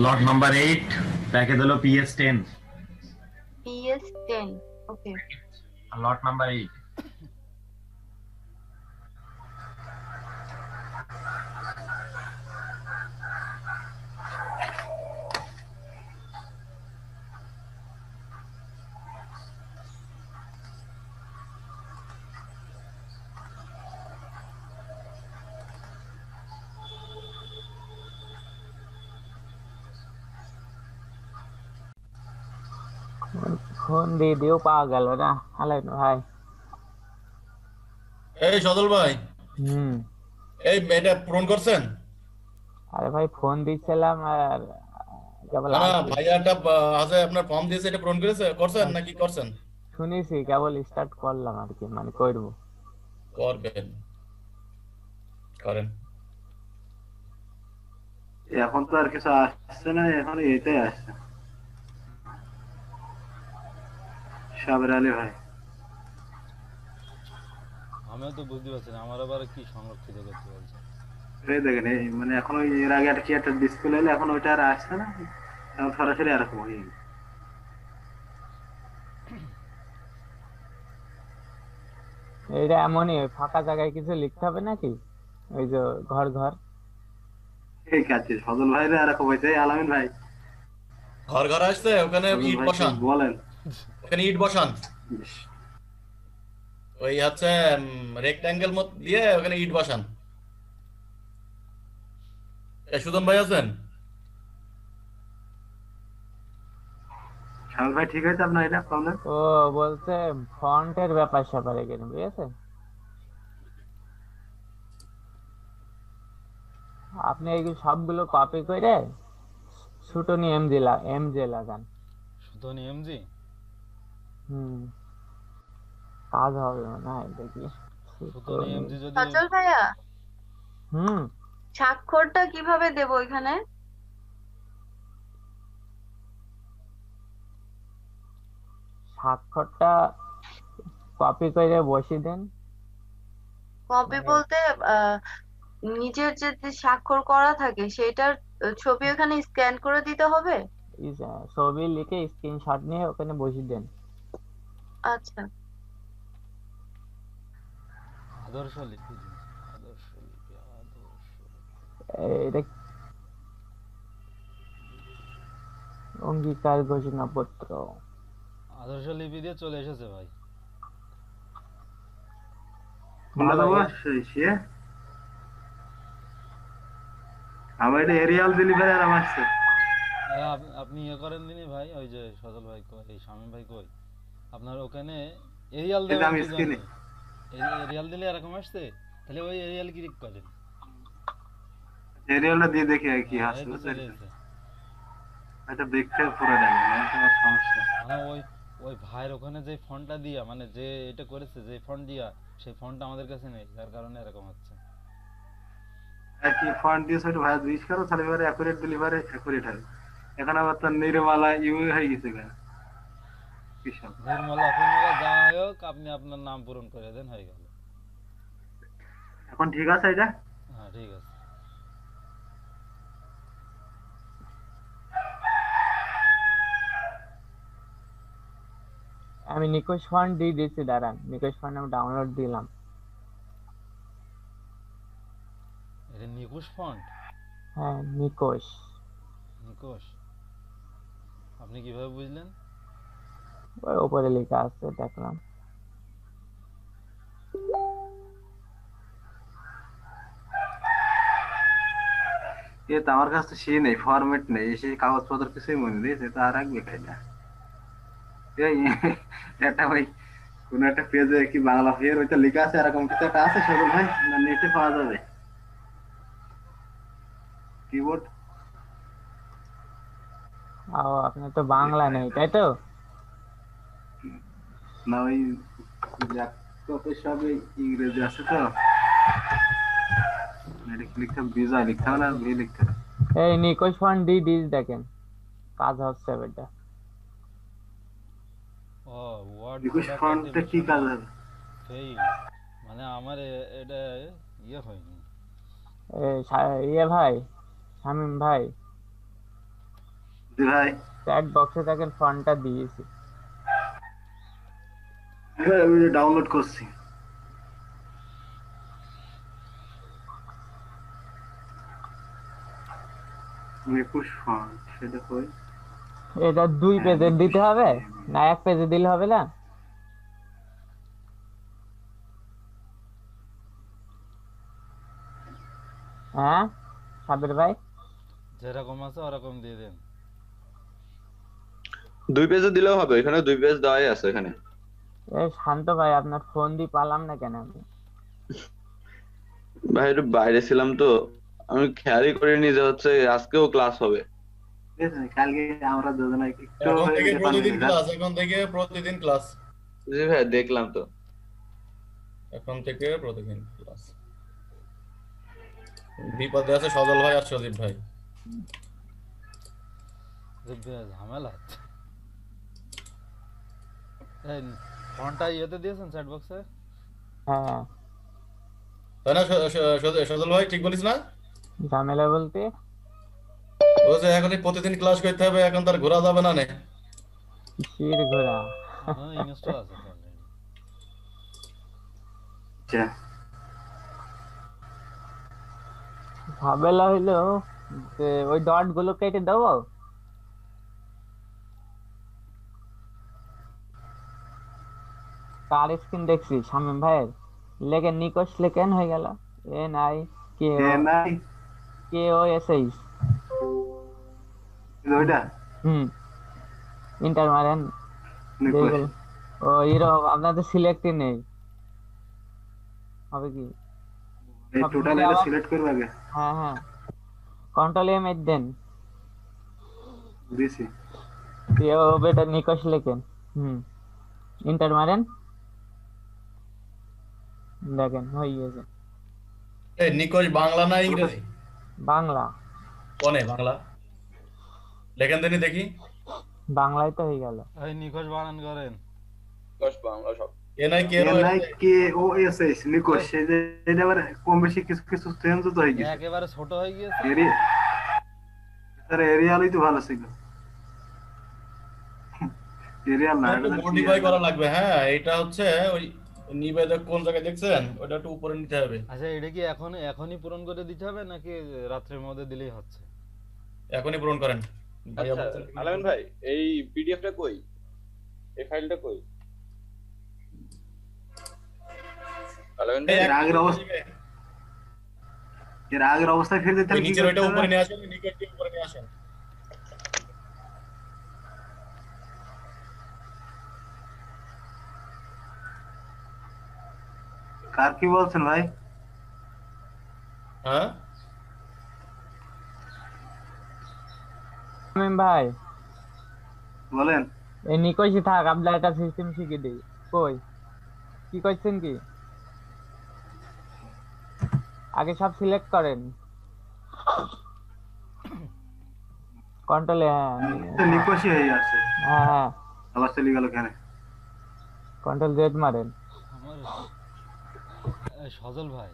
লট নাম্বার 8 প্যাকেজ হলো PS10 PS10, ওকে। আর লট নাম্বার 8। ফোন দিয়ে দিয়েও পাওয়া গেল না, হালাইন ভাই। এই সদল ভাই, হুম। এই এটা পূরণ করছেন? আরে ভাই ফোন দিচ্ছিলাম আর কেবল না ভাইয়াটা আছে আপনার ফর্ম দিয়েছে, এটা পূরণ করছেন নাকি করছেন? শুনেছি, কেবল স্টার্ট করলাম আর কি, মানে করবো। করবেন, করেন। এখন তো আর কিছু আসছে না, এখন এটাই আসছে। সাবের আলী ভাই, আমিও তো বুঝতে পারছি না আমার আবার কি সংরক্ষিত করতে বলছে। এই দেখেন মানে এখন ওই এর আগে একটা কি একটা ডিসপ্লে এলো, এখন ওইটা আর আসছে না, এখন সরাসরি এরকম হয়ে গেছে। এইটা এমনই, ফাঁকা জায়গায় কিছু লিখতে হবে নাকি? ওই যে ঘর ঘর এই কাছে ফজল ভাইরা এরকম হয়েছে। আলামিন ভাই, ঘর ঘর আসছে, ওখানে ইট বসান, বলেন ওখানে ইট বসান, ওই হচ্ছে রেক্ট্যাঙ্গেল মত দিয়ে ওখানে ইট বসান। সুদন ভাই আছেন? শামিল ভাই ঠিক আছে আপনার এটা প্রবলেম? ও বলছে ফন্টের ব্যাপার স্যাপার এখানে, বুঝেছেন? আপনি এইগুলো সবগুলো কপি করে সুটনি এমজে লাগান। সুতনি এমজি? কাজ হবে না দেখি। সুতনি এমজি যদি সচল ভাইয়া, হুম, স্বাক্ষরটা কিভাবে দেব এখানে? স্বাক্ষরটা কপি করে বসিয়ে দেন। কপি বলতে নিজের যে স্বাক্ষর করা থাকে সেটার ছবি ওখানে স্ক্যান করে দিতে হবে? ছবি লিখে স্ক্রিনশট নিয়ে ওখানে বসিয়ে দেন। আচ্ছা। আদর্শ লিপি, আদর্শ লিপি, এটা অঙ্গীকার ঘোষণাপত্র। আদর্শ লিপি দিয়ে চলে এসেছে ভাই। আমার এটা এরিয়াল ডেলিভারি আর আমার আসছে। আপনি ইয়ে করেন দিনই ভাই, ওই যে সজল ভাই কই, এই শামীম ভাই কই, আপনার ওখানে এরিয়াল দেবেন, আমি স্ক্রিনে এরিয়াল দিলে এরকম আসছে, তাহলে ওই এরিয়াল ক্লিক করেন। এরিয়ালটা দিয়ে দেখি কি আসছে। এটা দেখতে পুরো দেখেন, এটা সমস্যা। মানে ওই ভাইয়ের ওখানে যে ফন্টটা দিয়া, মানে যে এটা করেছে যে ফন্ট দিয়া, সেই ফন্টটা আমাদের কাছে নেই, যার কারণে এরকম হচ্ছে। একই ফন্ট দিয়ে সেটা ভাই দুইশ করো, তাহলে এবারে অ্যাকুরেট ডেলিভারি অ্যাকুরেট হবে। এখন আবার তার নির্মলা ইউ হয়ে গেছে কেন? নির্মলা ফর্মুলা যা হোক, আপনি আপনার নাম পূরণ করে দেন, হয়ে গেল। এখন ঠিক আছে এটা? হ্যাঁ ঠিক আছে। আমি নিকোশ ফন্ট দিয়ে দিয়েছি, দাঁড়ান, নিকোশ ফন্ট আমি ডাউনলোড দিলাম। এটা নিকোশ ফন্ট? হ্যাঁ নিকোশ। নিকোশ আপনি কিভাবে বুঝলেন? ওই উপরে লেখা আছে, দেখলাম। এ তো আমার কাছে তো সে নেই, ফরম্যাট নেই, এসে কাগজপত্র কিছুই মনে দিয়েছে, তা আর রাখবে খাই না। এই একটা ভাই কোন একটা পেজে কি বাংলা ফের ওইটা লেখা আছে, এরকম কিছু একটা আছে সকল ভাই, না নেটে পাওয়া যাবে কিবোর্ড? ও আপনার তো বাংলা নেই তাই তো? না ওই ল্যাপটপে সবই ইংরেজি আছে তো, এটা লিখতে হবে, বিজয় লিখতে হবে না বি লিখতে হবে। এই নিকোশ ফন্ট ডিস দেখেন কাজ হচ্ছে বেটা। ও ওয়ার্ড নিকোশ ফন্টে কি কাজ হবে? ফেইল, মানে আমার এটা ইয়ে হয়নি। ইয়ে ভাই, শামিম ভাই, জি ভাই, চ্যাট বক্সে দেখেন ফন্টটা দিয়েছি। আমি ডাউনলোড করছি। নিকোশ ফন্ট সেটা কই? এটা 2 পেজের দিতে হবে না 1 পেজে দিলে হবে না? হ্যাঁ সাবির ভাই, যেরকম আছে ওরকম দিয়ে দেন। 2 পেজে দিলেও হবে, এখানে 2 পেজ দেওয়াই আছে এখানে। এই শান্ত ভাই আপনার ফোন দিয়ে পালাম না কেন আমি? ভাই একটু বাইরে ছিলাম তো, আমি খেয়ালই করিনি যে হচ্ছে আজকেও ক্লাস হবে। কালকে আমরা দুজনে একটু এখন থেকে প্রতিদিন ক্লাস, এখন থেকে প্রতিদিন ক্লাস। জি ভাই দেখলাম তো, এখন থেকে প্রতিদিন ক্লাস। বিপদে আছে সজল ভাই আর সজীব ভাই। ঝামেলা। এই ফন্টটা ইয়েতে দিয়েছেন চ্যাট বক্সে? হ্যাঁ তাই না সজল ভাই, ঠিক বলিস না? ঝামেলা বলতে ও যে এখন প্রতিদিন ক্লাস করতে হবে, এখন তার ঘোরা যাবে না নে। কিসের ঘোরা? হ্যাঁ ইনস্টল আছে তো অলরেডি। আচ্ছা ঝামেলা হইলো যে ওই ডট গুলো কেটে দেবো। কার স্ক্রিন দেখছি শামিম ভাইয়ের, লেখেন নিকোশ লেখেন হয়ে গেল NIKOSH। ওইটা ইন্টার মারেন দেখবেন। ও এরকম আপনাদের সিলেক্টই নেই, হবে কি? এই টোটাল এটা সিলেক্ট করব আগে। হ্যাঁ হ্যাঁ কন্ট্রোল এম দেন, দিছি। ও বেটা নিকোশ লেখেন, ইন্টার মারেন দেখেন হয়ে গেছে। এই নিকোশ বাংলা না ইংরেজি? বাংলা। কোনে বাংলা? লেখেন দেনি দেখি। বাংলায় তো হয়ে গেল। এই নিকোশ বানান করেন। নিকোশ বাংলা সব। NIKOSH নিকোশ, এই যে এটা আবার কম বেশি কিছু কিছু চেঞ্জ তো হয়ে গেছে, একেবারে ছোট হয়ে গিয়েছে। এরিয়ালই তো ভালো ছিল। এরিয়াল না, একটু মডিফাই করা লাগবে। হ্যাঁ এটা হচ্ছে ওই নিবেদক কোন জায়গায় দেখছেন, ওটা একটু উপরে নিতে হবে। আচ্ছা এটা কি এখনই পূরণ করে দিতে হবে নাকি রাত্রের মধ্যে দিলেই হচ্ছে? এখনই পূরণ করেন। আচ্ছা আলামিন ভাই, এই পিডিএফটা কই? এই ফাইলটা কই? আলামিন ভাই এর আগের অবস্থায় ফিরে যেতে হবে। নিচের ওইটা উপরে নিয়ে আসেন, নিকোশটি উপরে নিয়ে আসেন। কার কি বলছেন ভাই? হ্যাঁ শামিম ভাই বলেন। এই নিকোশই থাক, আপনার একটা সিস্টেম শিখে দিই। কই কি করছেন কি? আগে সব সিলেক্ট করেন, কন্ট্রোলে। হ্যাঁ নিকোশই হয়ে যাচ্ছে। হ্যাঁ হ্যাঁ আবার চলে গেল কেন? কন্ট্রোল Z মারেন। আমার সজল ভাই,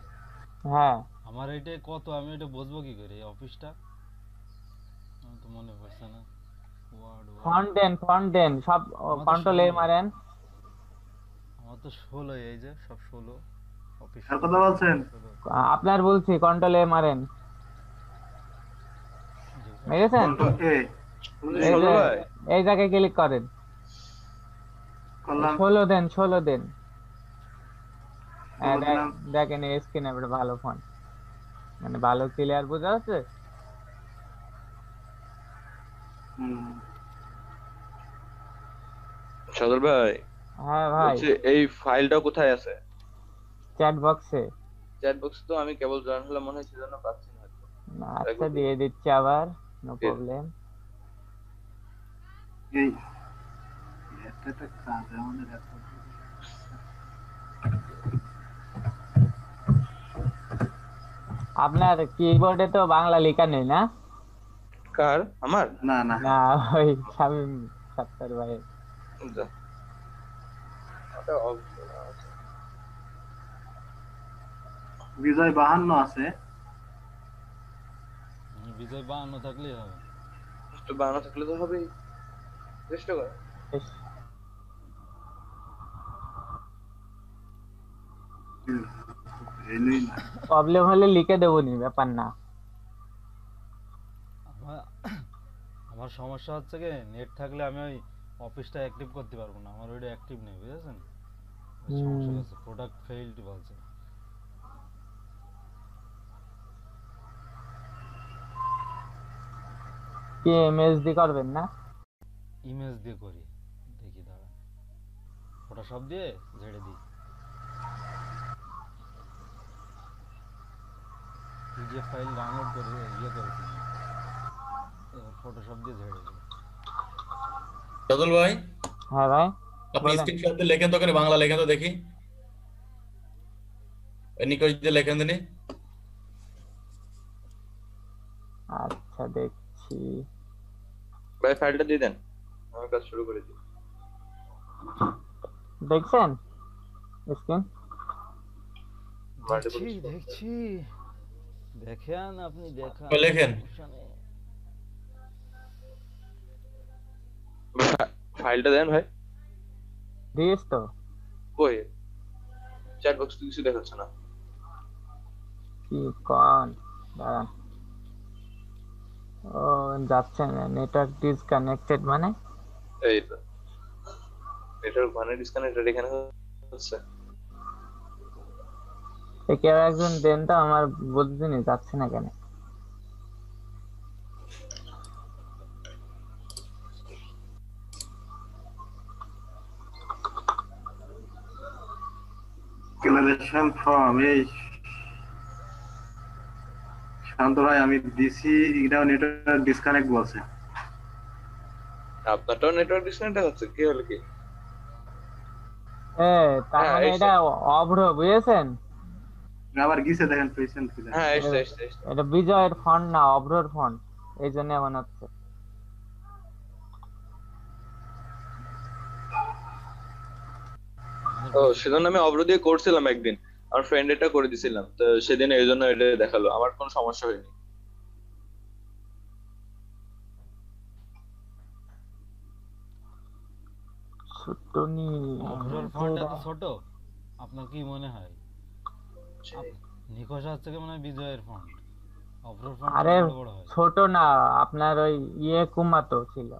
হ্যাঁ আমার এটা কত, আমি এটা বুঝবো কি করে এই অফিসটা? আমার তো মনে পড়ছে না। ফন্ট দেন সব, কন্ট্রোল A মারেন। আমার তো 16, এই যে সব 16 অফিস। আর কথা বলছেন? আপনার বলছি কন্ট্রোল A মারেন, বুঝেছেন? এই জায়গায় ক্লিক করেন, 16 দেন 16 দেন। দেখেন এই স্ক্রিনে একটা ভালো ফন্ট, মানে ভালো ক্লিয়ার বোঝা যাচ্ছে। সদর ভাই, হ্যাঁ ভাই, বলছি এই ফাইলটা কোথায় আছে? চ্যাট বক্সে। চ্যাট বক্স তো আমি কেবল জয়েন হলাম, মনে হয় সেজন্য পাচ্ছি না হয়তো। আচ্ছা একবার দিয়ে দিচ্ছি আবার, নো প্রবলেম। এই একটা কাজ আমাদের এত আপনার কিবোর্ডে তো বাংলা লেখা নেই না? কার? আমার? না না না, ওই শামীম সাত্তার ভাই। যা। ওটা off করা আছে। বিজয় 52 আছে। বিজয় 52 থাকলেই হবে। তো বাংলা থাকলে তো হবেই। চেষ্টা কর। প্রবলেম হলে লিখে দেবো, নি ব্যাপার না। আমার সমস্যা হচ্ছে কি, নেট থাকলে আমি ওই অফিসটা অ্যাক্টিভ করতে পারবো না, আমার ওইটা অ্যাক্টিভ নেই, বুঝেছেন? সমস্যা আছে, প্রোডাক্ট ফেইলড বলছে। কি ইমেজ দিয়ে করবেন না? ইমেজ দিয়ে করি, দেখি দাঁড়া, ফটোশপ দিয়ে ঝেড়ে দিই, পিডিএফ ফাইল ডাউনলোড করে ইয়ে করেছি, এবার ফটোশপ দিয়ে ঝেড়ে দিই। সদল ভাই, হ্যাঁ ভাই আপনি স্ক্রিনশট দিয়ে লেখেন তো, করে বাংলা লেখেন তো দেখি, নিকোজ দিয়ে লেখেন দিনি। আচ্ছা দেখছি। ভাই ফাইলটা দিয়ে দেন, আমি কাজ শুরু করে দিই। দেখছেন স্ক্রিন? দেখছি দেখেন, আপনি দেখান, লেখেন। ফাইলটা দেন ভাই। দিস তো কই চ্যাট বক্স কিছু দেখাচ্ছে না। কি কোন? দাঁড়ান, ও যাচ্ছে না, নেটওয়ার্ক ডিসকানেক্টেড মানে? এই তো নেটওয়ার্ক মানে ডিসকানেক্টেড এখানে হচ্ছে। কেউ একজন দেন তো, আমার বুঝতে যাচ্ছে না কেন। ক্লারেশন ফর্ম এই শান্ত ভাই আমি দিছি, এটা নেটওয়ার্ক ডিসকানেক্ট বলছে। আপনারটাও নেটওয়ার্ক ডিসকানেক্ট হচ্ছে, কি হলো কি? তার মানে এটা অভ্র, বুঝেছেন? আবার গিয়েছে দেখেন পেশেন্ট কি। হ্যাঁ এসে এটা বিজয়ের ফন্ট না, অভ্রর ফন্ট, এই জন্য এমন হচ্ছে। ও সেজন্য আমি অব্র দিয়ে করছিলাম একদিন, আমার ফ্রেন্ড এটা করে দিছিলাম, তো সেদিন এই জন্য এটা দেখালো, আমার কোনো সমস্যা হয়নি। অভ্রর ফন্ট এত ছোট, আপনার কি মনে হয়? নিকোষ থেকে মনে হয় বিজয়ের ফন্ট, অভ্রর ফন্ট আরে বড় হয়। ছোট না, আপনার ওই কমাতো ছিল,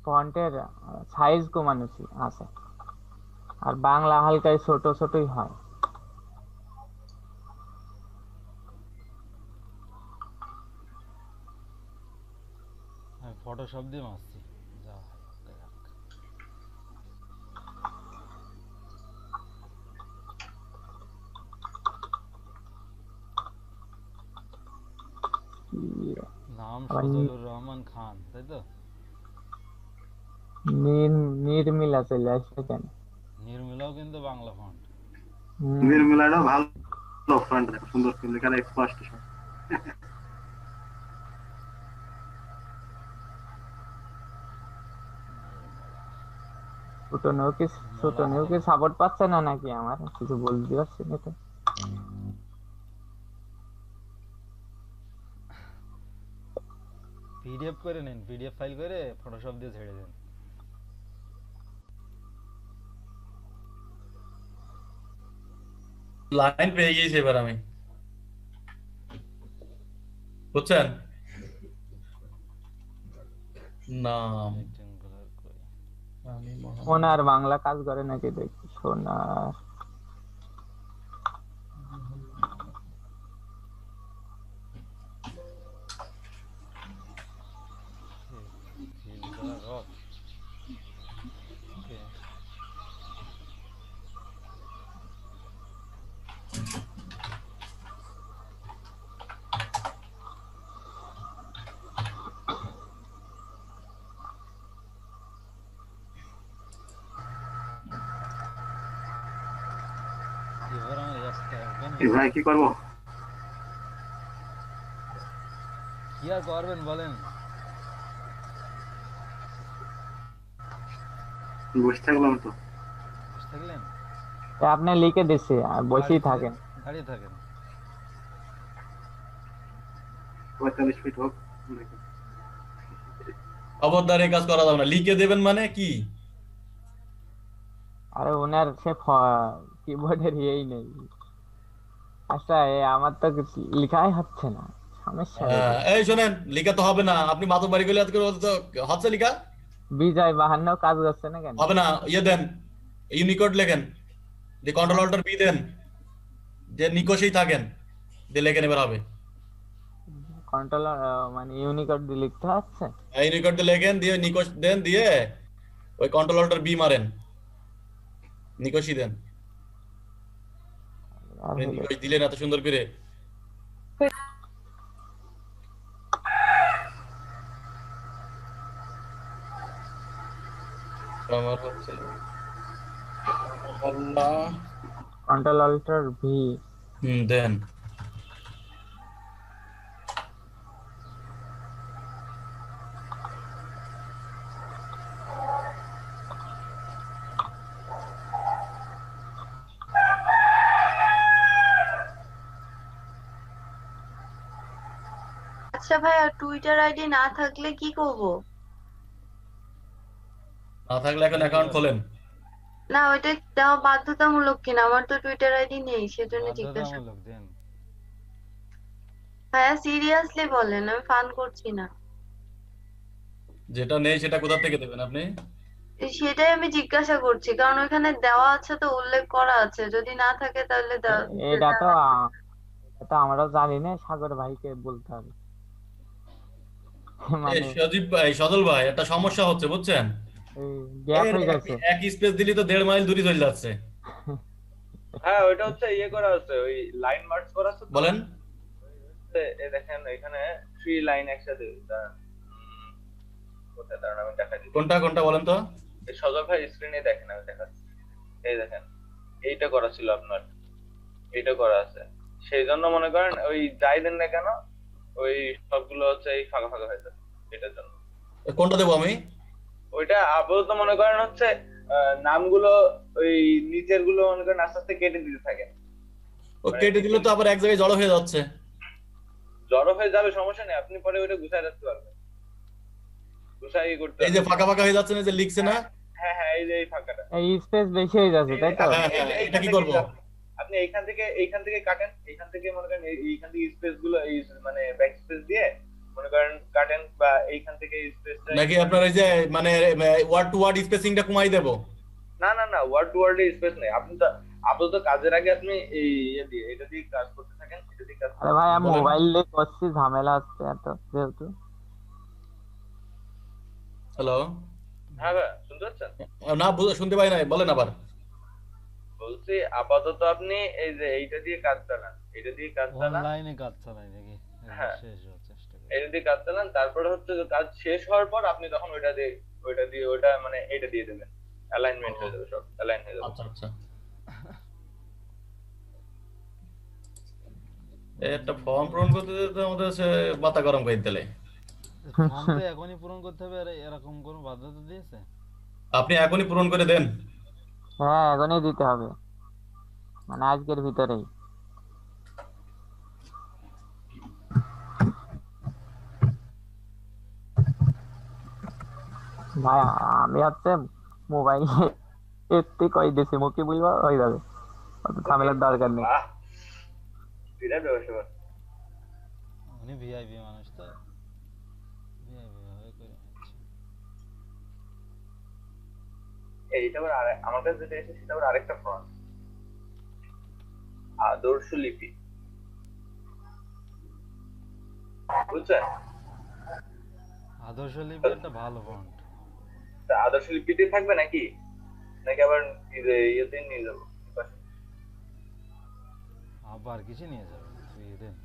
ফন্টের সাইজ কমানো আছে, আর বাংলা হালকাই ছোট ছোটই হয়। আমি ফটোশপ দিয়ে মারছি, যা নাম ফজলুর রহমান খান, তাই তো? নির্মিলা চলে আসবে কেন? নির্মিলাও কিন্তু বাংলা ফন্ট। নির্মিলাটাও ভালো ফন্ট, সুন্দর লেখা, স্পষ্ট। ছোট নিউ কি সাপোর্ট পাচ্ছে না নাকি? আমার কিছু বলতে পারছি না তো। পিডিএফ করে নেন, পিডিএফ ফাইল করে ফটোশপ দিয়ে ছেড়ে দেন। লাইন পেয়ে গিয়েছি এবার আমি, বুঝছেন? নাম সোনার বাংলা কাজ করে নাকি দেখি, সোনার ভাই কি করবো? কি আর করবেন বলেন? বসে থাকলাম তো। বসে থাকলেন? তা আপনি লিখে দিছি আর বসেই থাকেন। দাঁড়িয়ে থাকেন। 45 ফিট হোক। খবরদার এই কাজ করা যাবে না, লিখে দেবেন মানে কি? আরে ওনার সে কিবোর্ডের ইয়েই নেই। আচ্ছা আমার তো কিছু লিখাই হচ্ছে না, সমস্যা হয়েছে। এই শোনেন, লিখা তো হবে না, আপনি মাতব বাড়ি গেলে আজকে তো হচ্ছে লিখা বিজয় বাহান্ন কাজ করছে না কেন? হবে না, ইয়ে দেন, ইউনিকোড লেখেন, দিয়ে কন্ট্রোল অল্টার বি দেন, যে নিকোষেই থাকেন, দিয়ে লেখেন, এবার হবে। কন্ট্রোল মানে ইউনিকোড দিয়ে লিখতে হচ্ছে। ইউনিকোড দিয়ে লেখেন, দিয়ে নিকোষ দেন, দিয়ে ওই কন্ট্রোল অল্টার বি মারেন, নিকোষই দেন। নিকোষ দিলেন এত সুন্দর করে। আমার হচ্ছে কন্ট্রোল অল্টার ভি দেন। আচ্ছা ভাইয়া, টুইটার আইডি না থাকলে কি করব? না থাকলে এখন অ্যাকাউন্ট খোলেন। না, ওইটা দেওয়া বাধ্যতামূলক কিনা? আমার তো টুইটার আইডি নেই, সেজন্য জিজ্ঞাসা। বাধ্যতামূলক দেন। ভাইয়া সিরিয়াসলি বলেন, আমি ফান করছি না। যেটা নেই সেটা কোথা থেকে দেবেন আপনি? সেটাই আমি জিজ্ঞাসা করছি, কারণ ওইখানে দেওয়া আছে তো, উল্লেখ করা আছে, যদি না থাকে তাহলে এটা তো আমরাও জানি না, সাগর ভাইকে বলতে হবে। মানে সজীব ভাই, সজল ভাই, একটা সমস্যা হচ্ছে বুঝছেন, গ্যাপ হয়ে যাচ্ছে। এক স্পেস দিলি তো 1.5 মাইল দূরে চলে যাচ্ছে। হ্যাঁ ওইটা হচ্ছে ইয়ে করা আছে, ওই লাইন মার্কস করা আছে। বলেন। এই দেখেন এখানে 3 লাইন একসাথে, কোথায় দাঁড়ান আমি দেখাই দিই। কোনটা কোনটা বলেন তো? এই সজল ভাই স্ক্রিনে দেখেন, আমি দেখাচ্ছি। এই দেখেন, এইটা করা ছিল আপনার, এইটা করা আছে, সেই জন্য মনে করেন ওই যাই দেন না কেন ওই সবগুলো হচ্ছে এই ফাঁকা ফাঁকা হয়ে যায়, এটার জন্য। কোনটা দেবো আমি? ওইটা আপাতত মনে করেন হচ্ছে নামগুলো ওই নিচের গুলো মনে করেন আস্তে আস্তে কেটে দিতে থাকেন। ও কেটে দিলে তো আবার এক জায়গায় জড়ো হয়ে যাচ্ছে। জড়ো হয়ে যাবে, সমস্যা নেই, আপনি পরে ওইটা গুছায় রাখতে পারবেন, গুছাই করতে। এই যে ফাঁকা ফাঁকা হয়ে যাচ্ছে না, যে লিখছে না। হ্যাঁ হ্যাঁ, এই যে এই ফাঁকাটা, এই স্পেস বেশি হয়ে যাচ্ছে, তাই তো? এটা কি করব? আপনি এইখান থেকে কাটেন, এইখান থেকে মনে করেন এইখান থেকে স্পেস গুলো এই মানে ব্যাক স্পেস দিয়ে মনে করেন কাটেন, বা এইখান থেকে স্পেসটা নাকি আপনার এই যে মানে ওয়ার্ড টু ওয়ার্ড স্পেসিংটা কমাই দেব? না না না, ওয়ার্ড টু ওয়ার্ড স্পেস নেই, আপনি তো আপাতত কাজের আগে আপনি এই এটা দিয়ে কাজ করতে থাকেন, এটা দিয়ে কাজ। আরে ভাই আমি মোবাইল দিয়ে করছি, ঝামেলা হচ্ছে এত যেহেতু। হ্যালো, হ্যাঁ ভাই শুনতে পাচ্ছেন? না শুনতে পাই নাই, বলেন আবার। বলছি আপাতত আপনি এই যে এইটা দিয়ে কাজ চালান, এটা দিয়ে কাজ চালান, অনলাইনে কাজ চালাই নাকি? হ্যাঁ শেষ হওয়ার চেষ্টা করি। এটা দিয়ে কাজ চালান, তারপরে হচ্ছে যে কাজ শেষ হওয়ার পর আপনি তখন ওইটা মানে এইটা দিয়ে দেবেন, অ্যালাইনমেন্ট হয়ে যাবে, সব অ্যালাইন হয়ে যাবে। আচ্ছা আচ্ছা, একটা ফর্ম পূরণ করতে যেতে আমাদের মাথা গরম করে দিলে। ফর্ম তো এখনই পূরণ করতে হবে, আর এরকম কোনো বাধ্যতা দিয়েছে? আপনি এখনই পূরণ করে দেন। হ্যাঁ এখনই দিতে হবে, মানে আজকের ভিতরেই। ভাই আমি হচ্ছে মোবাইল এতে কই দিছি, মুখে বলবো হয়ে যাবে, অত ঝামেলার দরকার নেই। বিরাট ব্যবসা। উনি ভিআইপি মানুষ তো, ভিআইপি ভাবে করে এইটা আবার আমার কাছে যেটা এসেছে সেটা আবার আরেকটা ফ্রন্ট, আদর্শ লিপি, বুঝছেন? আদর্শ লিপি একটা ভালো ফন্ট। তা আদর্শ লিপিতে থাকবে নাকি নাকি আবার ইয়েতে নিয়ে যাবো? আবার কিছু নিয়ে যাবে তুই দেন।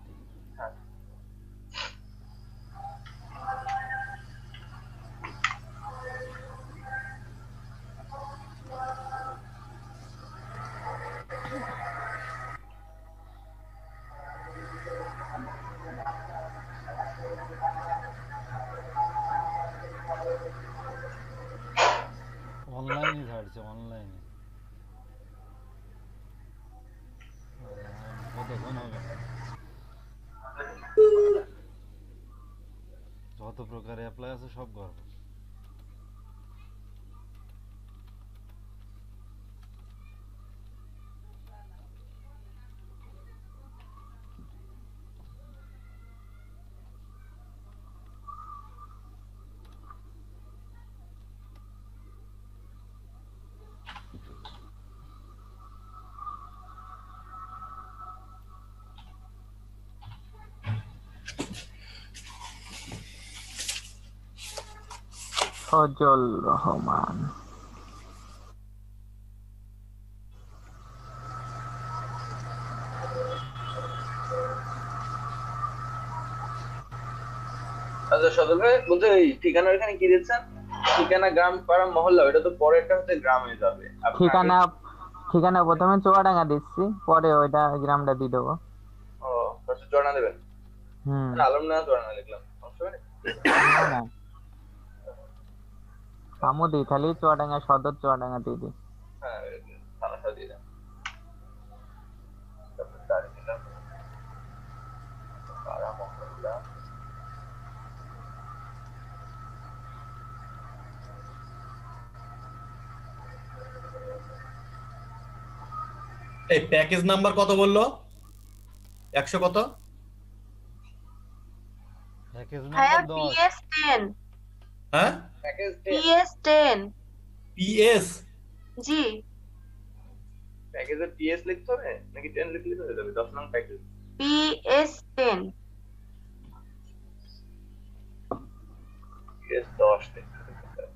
অনলাইনে কতক্ষণ হবে? যত প্রকার অ্যাপ্লাই আছে সব করবো। ফজল রহমান। আচ্ছা সদর ভাই বলতে এই ঠিকানা এখানে কি দিচ্ছেন? ঠিকানা গ্রাম পাড়া মহল্লা, ওটা তো পরেরটা হচ্ছে গ্রামে যাবে। ঠিকানা প্রথমে চুয়াডাঙ্গা দিচ্ছি, পরে ওইটা গ্রামটা দিয়ে দেবো। ও ফার্স্টে চড়না দেবেন? আলম না চড়না লিখলাম, সমস্যা নেই। না আমও দিই, খালি চুয়াডাঙ্গা সদর চুয়াডাঙ্গা দিয়ে দিই। হ্যাঁ থানাটা দিয়ে দেন। তারপর তারিখ দিলাম পাড়া মহল্লা। এই প্যাকেজ নাম্বার কত বললো? 100 কত? প্যাকেজ ভাইয়া নাম্বার 10। PS10। হ্যাঁ প্যাকেজ PS10 PS জি। প্যাকেজে PS লিখতে হবে নাকি 10 লিখলে হয়ে যাবে? 10 নং প্যাকেজ PS10 PS10 লিখতে হবে।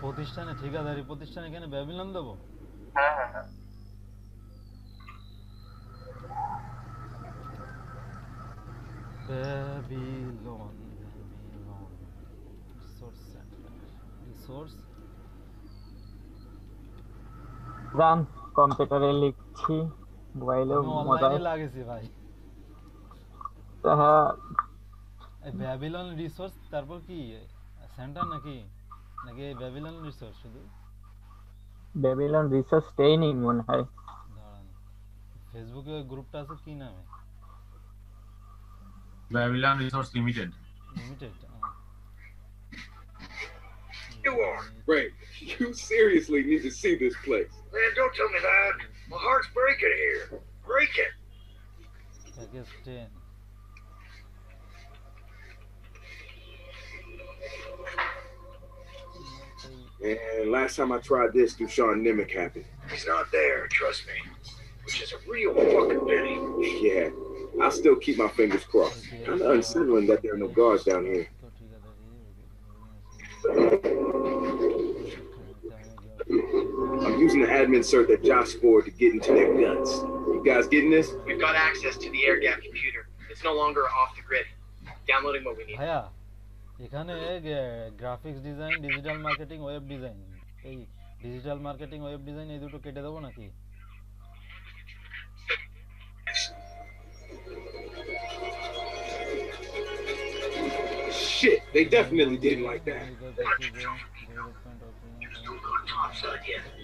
প্রতিষ্ঠানে ঠিকাদারি প্রতিষ্ঠানে এখানে ব্যাবিলন দেবো? হ্যাঁ হ্যাঁ হ্যাঁ ব্যাবিলন রিসোর্স রান কম্পিউটারে লিখছি, মোবাইলেও অনলাইনে লাগেছি ভাই। হ্যাঁ এই ব্যাবিলন রিসোর্স তারপর কি সেন্টার নাকি নাকি ব্যাবিলন রিসোর্স শুধু? ব্যাবিলন রিসার্চ ট্রেনিং মনে হয়। দাঁড়ান ফেসবুকে ওই গ্রুপটা আছে কি নামে? Babylon resource limited. Limited. You are great. You seriously need to see this place. Man, don't tell me that. My heart's breaking here. Breaking. Package 10. And last time I tried this, Dushan Nimick happened. He's not there, trust me. Which is a real fucking pity. Yeah, I'll still keep my fingers crossed. Kind of unsettling that there are no guards down here. I'm using the admin cert that Josh scored to get into their guts. You guys getting this? We've got access to the air gap computer. It's no longer off the grid. Downloading what we need. ভাইয়া এখানে graphics design, digital marketing, web design, এই digital marketing web design এই দুটো কেটে দেবো নাকি? Shit, they definitely didn't like that.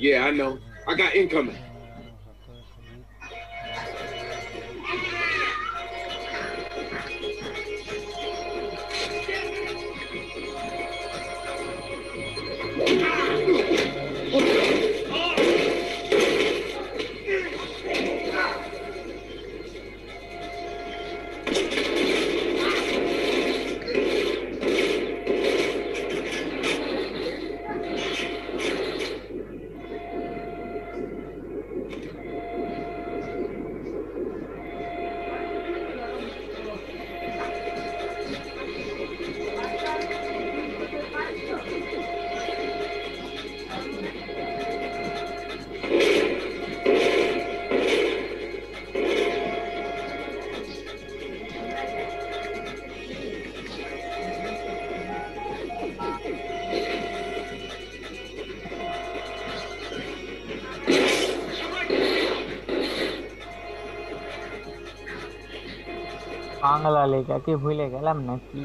Yeah, I know. I got incoming. Bangla লেখা কি ভুলে গেলাম নাকি?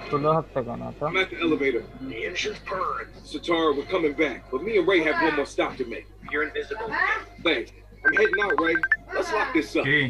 স্লো হচ্ছে কেন তো? I'm at the elevator. The engine's purring. Satara, we're coming back, but me and Ray have one more stop to make. You're invisible. Thanks. I'm heading out, Ray. Let's lock this up. কি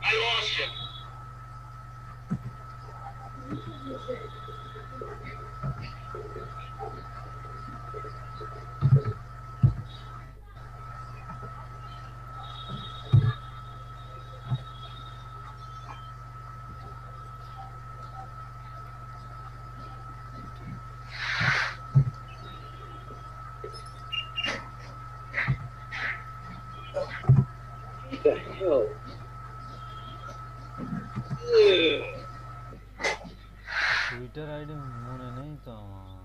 I lost him. What the hell? Twitter ID মনে নেই তো আমার।